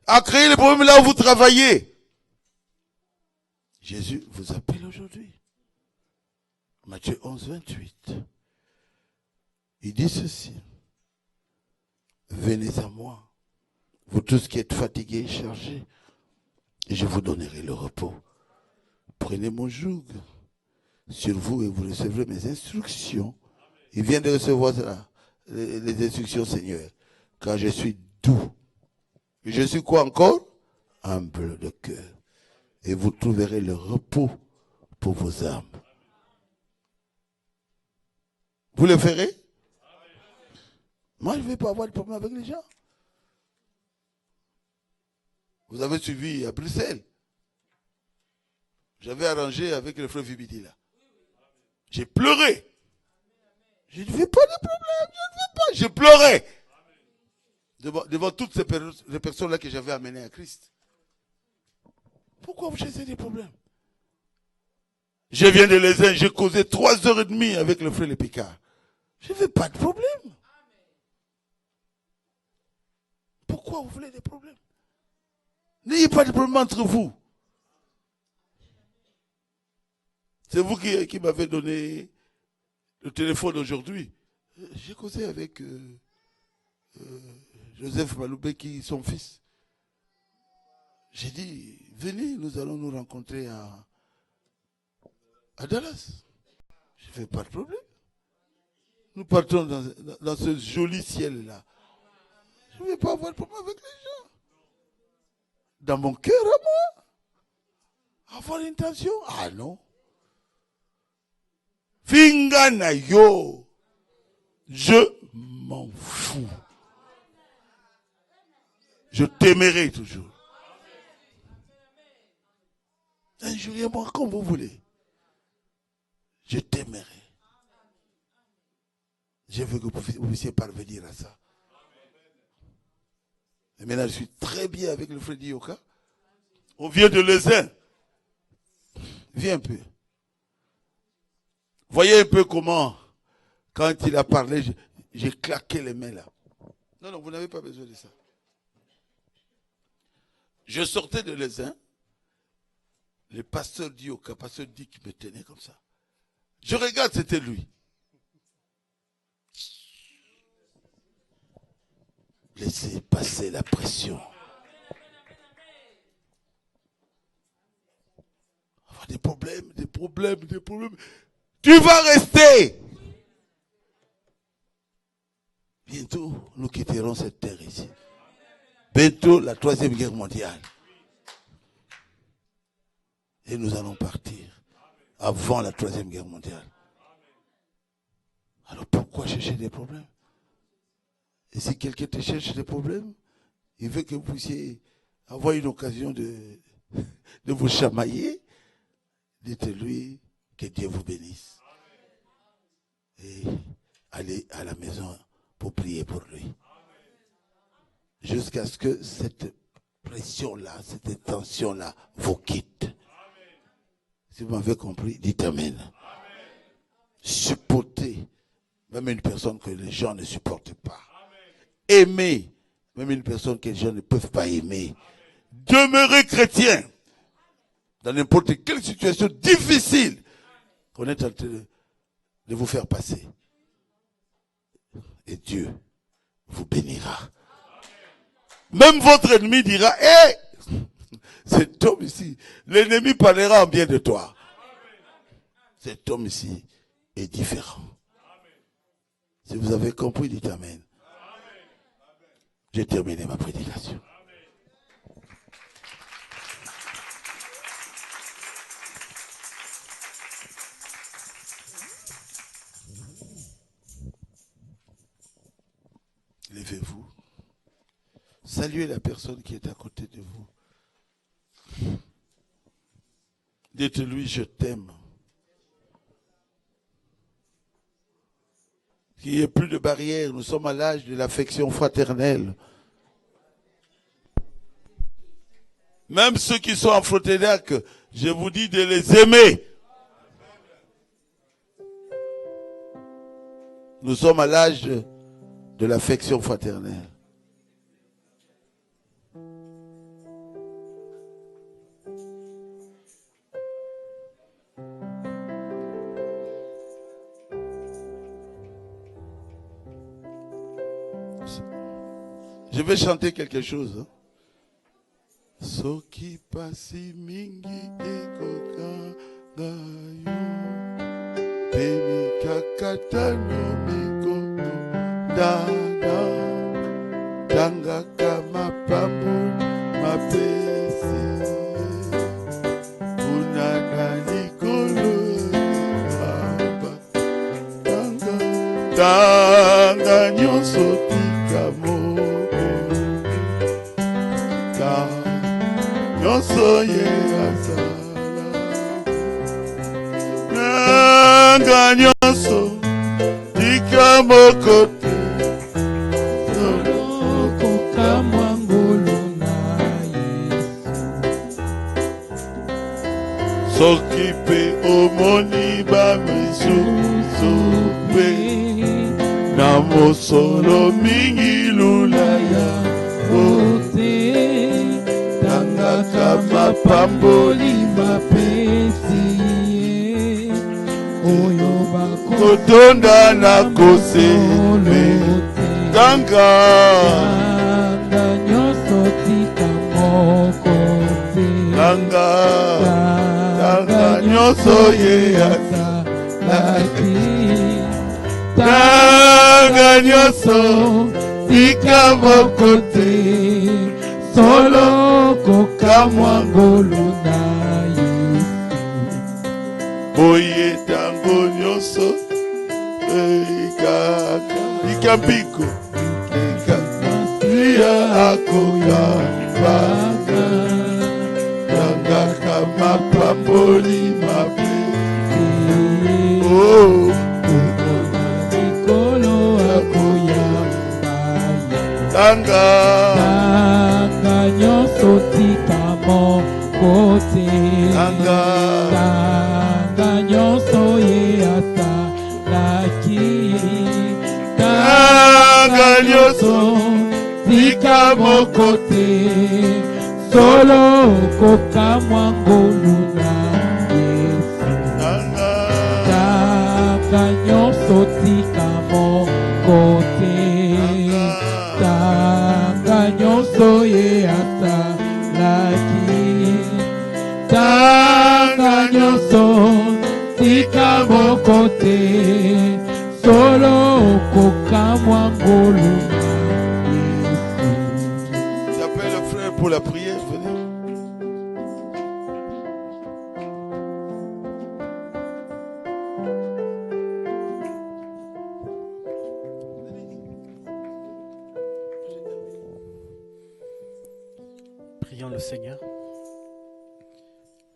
À créer des problèmes là où vous travaillez. Jésus vous appelle aujourd'hui. Matthieu 11, 28. Il dit ceci. Venez à moi. Vous tous qui êtes fatigués et chargés, et je vous donnerai le repos. Prenez mon joug sur vous et vous recevrez mes instructions. Il vient de recevoir ça, les instructions, Seigneur. Car je suis doux. Et je suis quoi encore? Humble de cœur. Et vous trouverez le repos pour vos âmes. Vous le ferez? Moi, je ne vais pas avoir de problème avec les gens. Vous avez suivi à Bruxelles. J'avais arrangé avec le frère Vibidi là. J'ai pleuré. Je ne veux pas de problème, je ne veux pas. Je pleurais. Devant toutes ces personnes-là que j'avais amenées à Christ. Pourquoi vous cherchez des problèmes? Je viens de les j'ai causé 3h30 avec le frère Lépicard. Je ne veux pas de problème. Pourquoi vous voulez des problèmes? N'ayez pas de problème entre vous. C'est vous qui m'avez donné le téléphone aujourd'hui. J'ai causé avec Joseph Maloubé, qui est son fils. J'ai dit, venez, nous allons nous rencontrer à Dallas. Je ne fais pas de problème. Nous partons dans ce joli ciel-là. Je ne vais pas avoir de problème avec les gens. Dans mon cœur à moi, avoir une tension. Ah non. Fingana yo. Je m'en fous. Je t'aimerai toujours. Injuriez-moi comme vous voulez. Je t'aimerai. Je veux que vous puissiez parvenir à ça. Et maintenant, je suis très bien avec le frère Dioka. On vient de Lezin. Viens un peu. Voyez un peu comment, quand il a parlé, j'ai claqué les mains là. Non, vous n'avez pas besoin de ça. Je sortais de Lezin. Le pasteur Dioka, pasteur dit qu'il me tenait comme ça. Je regarde, c'était lui. Laissez passer la pression. Avoir des problèmes. Tu vas rester. Bientôt, nous quitterons cette terre ici. Bientôt, la 3e guerre mondiale. Et nous allons partir avant la 3e guerre mondiale. Alors pourquoi chercher des problèmes? Et si quelqu'un te cherche des problèmes, il veut que vous puissiez avoir une occasion de vous chamailler, dites-lui que Dieu vous bénisse. Et allez à la maison pour prier pour lui. Jusqu'à ce que cette pression-là, cette tension-là vous quitte. Si vous m'avez compris, dites Amen. Supportez même une personne que les gens ne supportent pas. Aimer même une personne que les gens ne peuvent pas aimer. Demeurez chrétien dans n'importe quelle situation difficile qu'on est en train de vous faire passer. Et Dieu vous bénira. Même votre ennemi dira, hé, cet homme ici, l'ennemi parlera en bien de toi. Cet homme ici est différent. Si vous avez compris, dites Amen. J'ai terminé ma prédication. Levez-vous. Saluez la personne qui est à côté de vous. Dites-lui, je t'aime. Qu'il n'y ait plus de barrières. Nous sommes à l'âge de l'affection fraternelle. Même ceux qui sont en Frontenac, je vous dis de les aimer. Nous sommes à l'âge de l'affection fraternelle. Je vais chanter quelque chose. Soki pasi mingi ekoka gayo Pemi kakatano mikono dana Tanga kama pamu mapesi Unana nikolo haba Tanga nyonso tikamo Soye asala Nanga nyonso Dika mokote Soloko kamwangulu na Yesu Soki pe omoni ba misusu pe Na mosolo mingi lula ya Ote Kama pamboli mapesi Oyo bako Kotonda na koseme Tanga nyonso tika mokote Tanga nyonso ye asalaki. Tanga nyonso tika moko te, solo kokamwa ngolu na Yesu. Boye tango nyonso ikambiko ikambia akoyambaka. Tanga kama pamboli mabe. Oh, Nikolo akoyamba. Tanga nyonso tika moko te. Tanga nyonso ye asalaki. Tanga nyonso tika moko te, solo kokamwa ngolu na Yesu. Tanga nyonso tika moko te. Tanga nyonso ye asalaki. Tanga nyonso tika moko te, solo kokamwa ngolu na Yesu. J'appelle le frère pour la prière. Venez. Prions le Seigneur.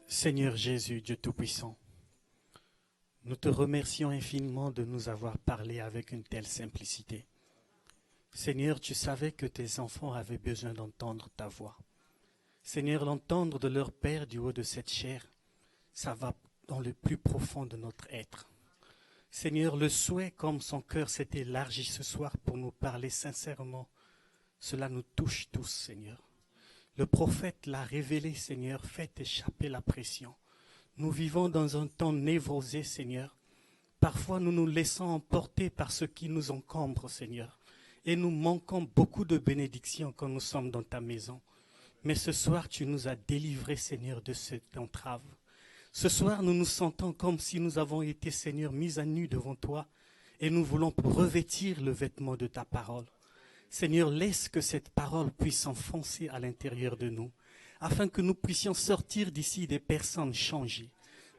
Seigneur Jésus, Dieu Tout-Puissant, nous te remercions infiniment de nous avoir parlé avec une telle simplicité. Seigneur, tu savais que tes enfants avaient besoin d'entendre ta voix. Seigneur, l'entendre de leur Père du haut de cette chair, ça va dans le plus profond de notre être. Seigneur, le souhait comme son cœur s'est élargi ce soir pour nous parler sincèrement, cela nous touche tous, Seigneur. Le prophète l'a révélé, Seigneur, faites échapper la pression. Nous vivons dans un temps névrosé, Seigneur. Parfois, nous nous laissons emporter par ce qui nous encombre, Seigneur. Et nous manquons beaucoup de bénédictions quand nous sommes dans ta maison. Mais ce soir, tu nous as délivrés, Seigneur, de cette entrave. Ce soir, nous nous sentons comme si nous avons été, Seigneur, mis à nu devant toi. Et nous voulons revêtir le vêtement de ta parole. Seigneur, laisse que cette parole puisse s'enfoncer à l'intérieur de nous, afin que nous puissions sortir d'ici des personnes changées,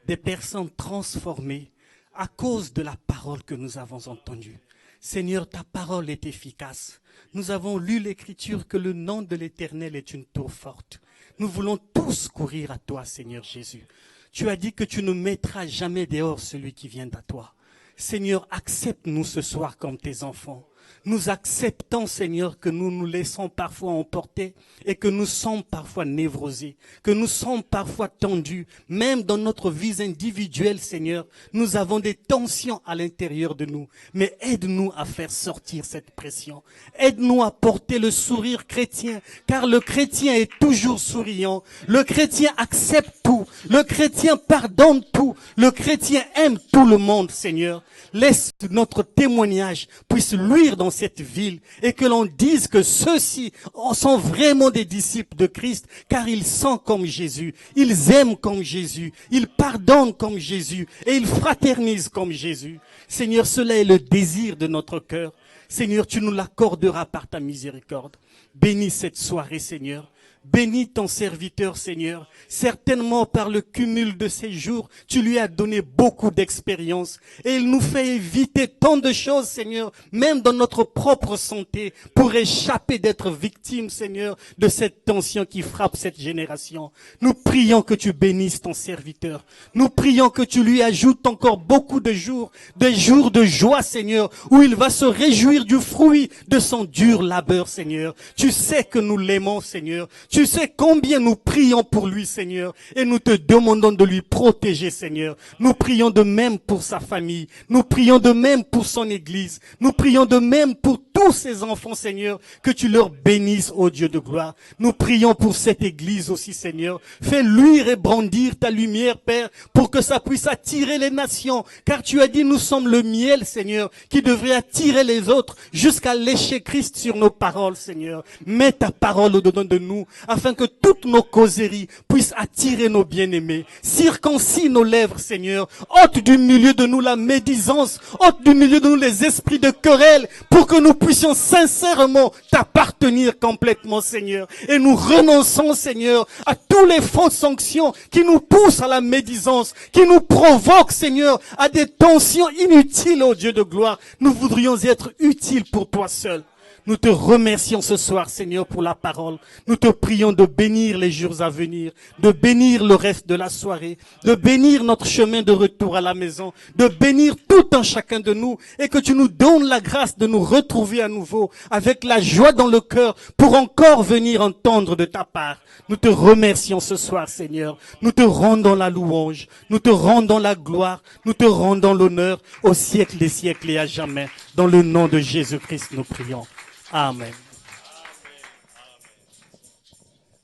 des personnes transformées à cause de la parole que nous avons entendue. Seigneur, ta parole est efficace. Nous avons lu l'Écriture que le nom de l'Éternel est une tour forte. Nous voulons tous courir à toi, Seigneur Jésus. Tu as dit que tu ne mettras jamais dehors celui qui vient à toi. Seigneur, accepte-nous ce soir comme tes enfants. Nous acceptons, Seigneur, que nous nous laissons parfois emporter et que nous sommes parfois névrosés, que nous sommes parfois tendus. Même dans notre vie individuelle, Seigneur, nous avons des tensions à l'intérieur de nous. Mais aide-nous à faire sortir cette pression. Aide-nous à porter le sourire chrétien, car le chrétien est toujours souriant. Le chrétien accepte tout. Le chrétien pardonne tout. Le chrétien aime tout le monde, Seigneur. Laisse notre témoignage puisse luire dans cette ville et que l'on dise que ceux-ci sont vraiment des disciples de Christ car ils sont comme Jésus, ils aiment comme Jésus, ils pardonnent comme Jésus et ils fraternisent comme Jésus. Seigneur, cela est le désir de notre cœur. Seigneur, tu nous l'accorderas par ta miséricorde. Bénis cette soirée, Seigneur. Bénis ton serviteur, Seigneur. Certainement par le cumul de ces jours, tu lui as donné beaucoup d'expérience. Et il nous fait éviter tant de choses, Seigneur, même dans notre propre santé, pour échapper d'être victime, Seigneur, de cette tension qui frappe cette génération. Nous prions que tu bénisses ton serviteur. Nous prions que tu lui ajoutes encore beaucoup de jours, des jours de joie, Seigneur, où il va se réjouir du fruit de son dur labeur, Seigneur. Tu sais que nous l'aimons, Seigneur. Tu sais combien nous prions pour lui, Seigneur, et nous te demandons de lui protéger, Seigneur. Nous prions de même pour sa famille. Nous prions de même pour son église. Nous prions de même pour tout tous ces enfants, Seigneur, que tu leur bénisses, ô Dieu de gloire. Nous prions pour cette église aussi, Seigneur. Fais luire et brandir ta lumière, Père, pour que ça puisse attirer les nations. Car tu as dit, nous sommes le miel, Seigneur, qui devrait attirer les autres jusqu'à lécher Christ sur nos paroles, Seigneur. Mets ta parole au-dedans de nous, afin que toutes nos causeries puissent attirer nos bien-aimés. Circoncis nos lèvres, Seigneur. Ôte du milieu de nous la médisance, ôte du milieu de nous les esprits de querelle, pour que nous puissions sincèrement t'appartenir complètement, Seigneur. Et nous renonçons, Seigneur, à tous les fausses sanctions qui nous poussent à la médisance, qui nous provoquent, Seigneur, à des tensions inutiles, ô Dieu de gloire. Nous voudrions être utiles pour toi seul. Nous te remercions ce soir, Seigneur, pour la parole. Nous te prions de bénir les jours à venir, de bénir le reste de la soirée, de bénir notre chemin de retour à la maison, de bénir tout un chacun de nous et que tu nous donnes la grâce de nous retrouver à nouveau avec la joie dans le cœur pour encore venir entendre de ta part. Nous te remercions ce soir, Seigneur. Nous te rendons la louange, nous te rendons la gloire, nous te rendons l'honneur au siècle des siècles et à jamais. Dans le nom de Jésus-Christ, nous prions. Amen.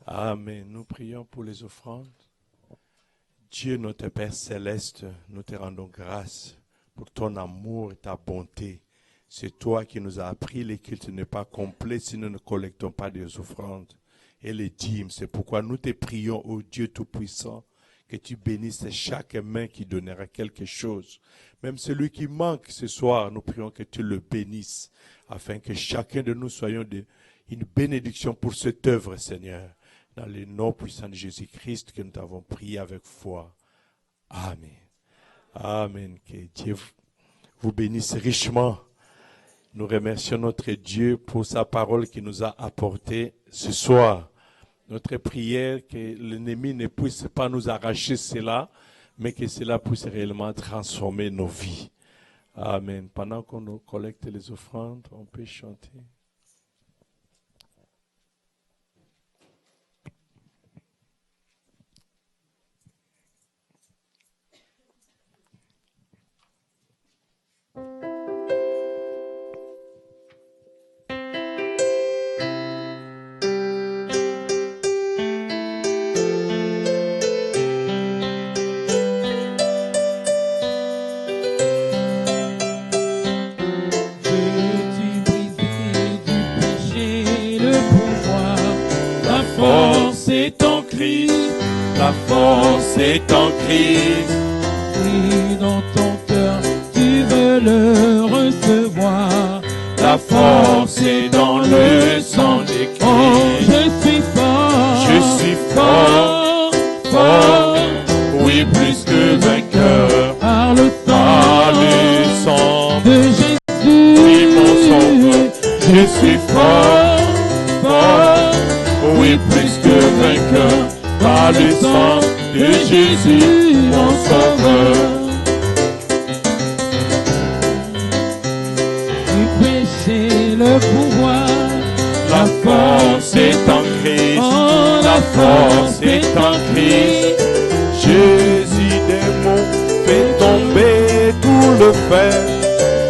Amen. Nous prions pour les offrandes. Dieu, notre Père céleste, nous te rendons grâce pour ton amour et ta bonté. C'est toi qui nous as appris les cultes n'est pas complet si nous ne collectons pas des offrandes et les dîmes. C'est pourquoi nous te prions, ô Dieu Tout-Puissant, que tu bénisses chaque main qui donnera quelque chose. Même celui qui manque ce soir, nous prions que tu le bénisses, afin que chacun de nous soyons une bénédiction pour cette œuvre, Seigneur. Dans le nom puissant de Jésus-Christ que nous t'avons prié avec foi. Amen. Amen. Que Dieu vous bénisse richement. Nous remercions notre Dieu pour sa parole qui nous a apporté ce soir. Notre prière, que l'ennemi ne puisse pas nous arracher cela, mais que cela puisse réellement transformer nos vies. Amen. Pendant qu'on nous collecte les offrandes, on peut chanter. La force est en Christ. Si dans ton cœur tu veux le recevoir, La force est dans le sang de Christ. oh, je suis fort, fort, fort, oui, plus que vainqueur. par le Par sang le sang de Jésus. de mon sauveur. Je suis fort, fort, oui, plus que vainqueur. Par le sang de Jésus, mon sauveur. Du péché le pouvoir, La force est en Christ. oh, La force est en Christ. Jésus démon fait tomber tout le fer.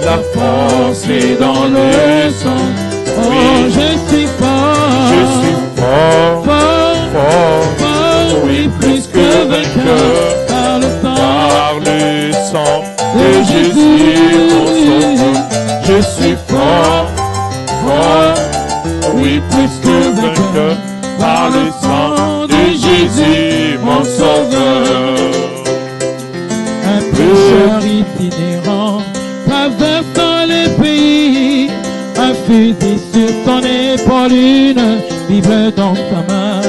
La force est dans le sang. oh, Oui, je suis fort, je suis fort, fort, fort, fort, oui, plus que vainqueur. par le sang Par le sang de Jésus, mon sauveur. Je suis fort, fort, oui, plus que vainqueur. Par le sang de Jésus, mon sauveur. un pécheur itinérant, traversant les pays, un fusil sur ton épaule, une Bible dans ta main,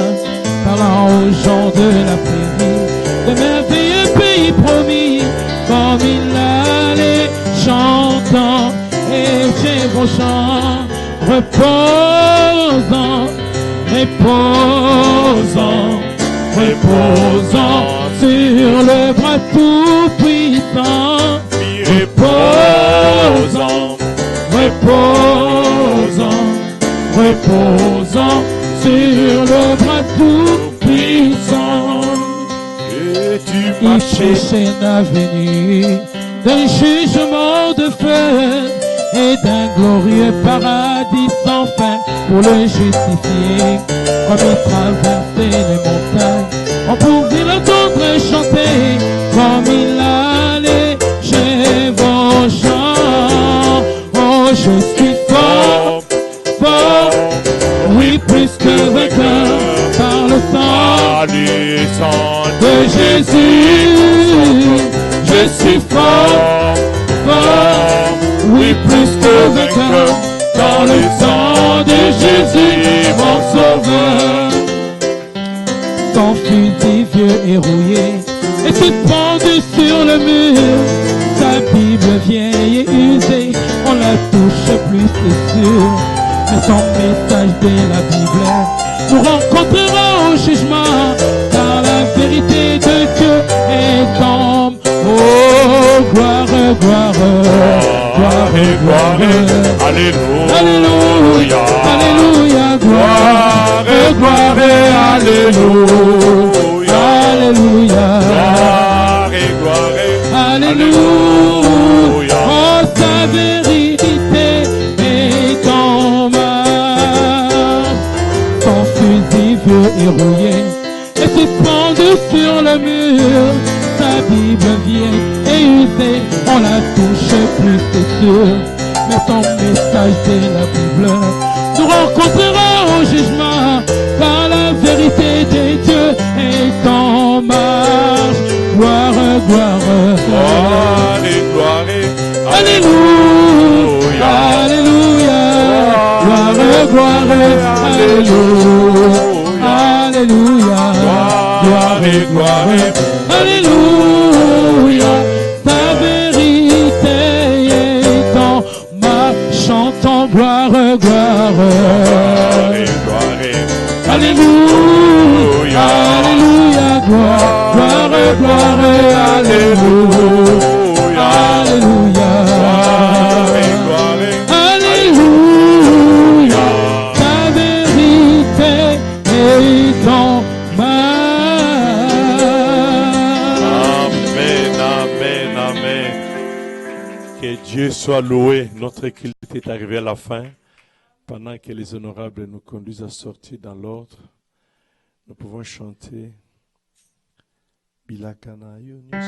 parlant aux gens de la prairie, de merveilleux pays promis, comme il allait chantant et chevauchant, reposant, reposant, reposant sur le bras tout-puissant, Reposant, reposant, reposant sur le bras tout-puissant. et tu Il marchais prochaine avenue d'un jugement de feu, et d'un glorieux paradis sans fin pour le justifier. Comme il traversait les montagnes, on pouvait l'entendre chanter comme il allait chez vos gens. Oh, je suis fort, fort, oui, plus que vainqueur par le sang de Jésus. Je suis fort, fort, oui, plus que vainqueur dans le sang de Jésus, mon sauveur. Son fusil vieux et rouillé et tout pendu sur le mur. Sa Bible vieille et usée, on la touche plus, c'est sûr. Mais son message de la Bible nous rencontrera au jugement, car la vérité de Dieu est en. Oh, gloire, gloire, gloire, gloire, Alléluia, alléluia, alléluia, gloire, gloire, alléluia, alléluia, alléluia. Oh, sa vérité est en marche. Son fusil vieux et rouillé et suspendu sur le mur. Sa Bible vieille et usée, on la touche plus, c'est sûr. Mais son message de la Bible nous rencontrera au jugement, car la vérité de Dieu est en marche. Gloire, gloire, alléluia, alléluia, gloire, gloire, alléluia, alléluia, gloire, alléluia. Ta vérité est en ma chantant gloire, gloire, alléluia, alléluia, gloire, gloire, gloire, alléluia, alléluia, alléluia. Ta vérité est en ma. Amen, amen, amen. Que Dieu soit loué. Notre culte est arrivé à la fin. Pendant que les honorables nous conduisent à sortir dans l'ordre, nous pouvons chanter Bilakana Yunus.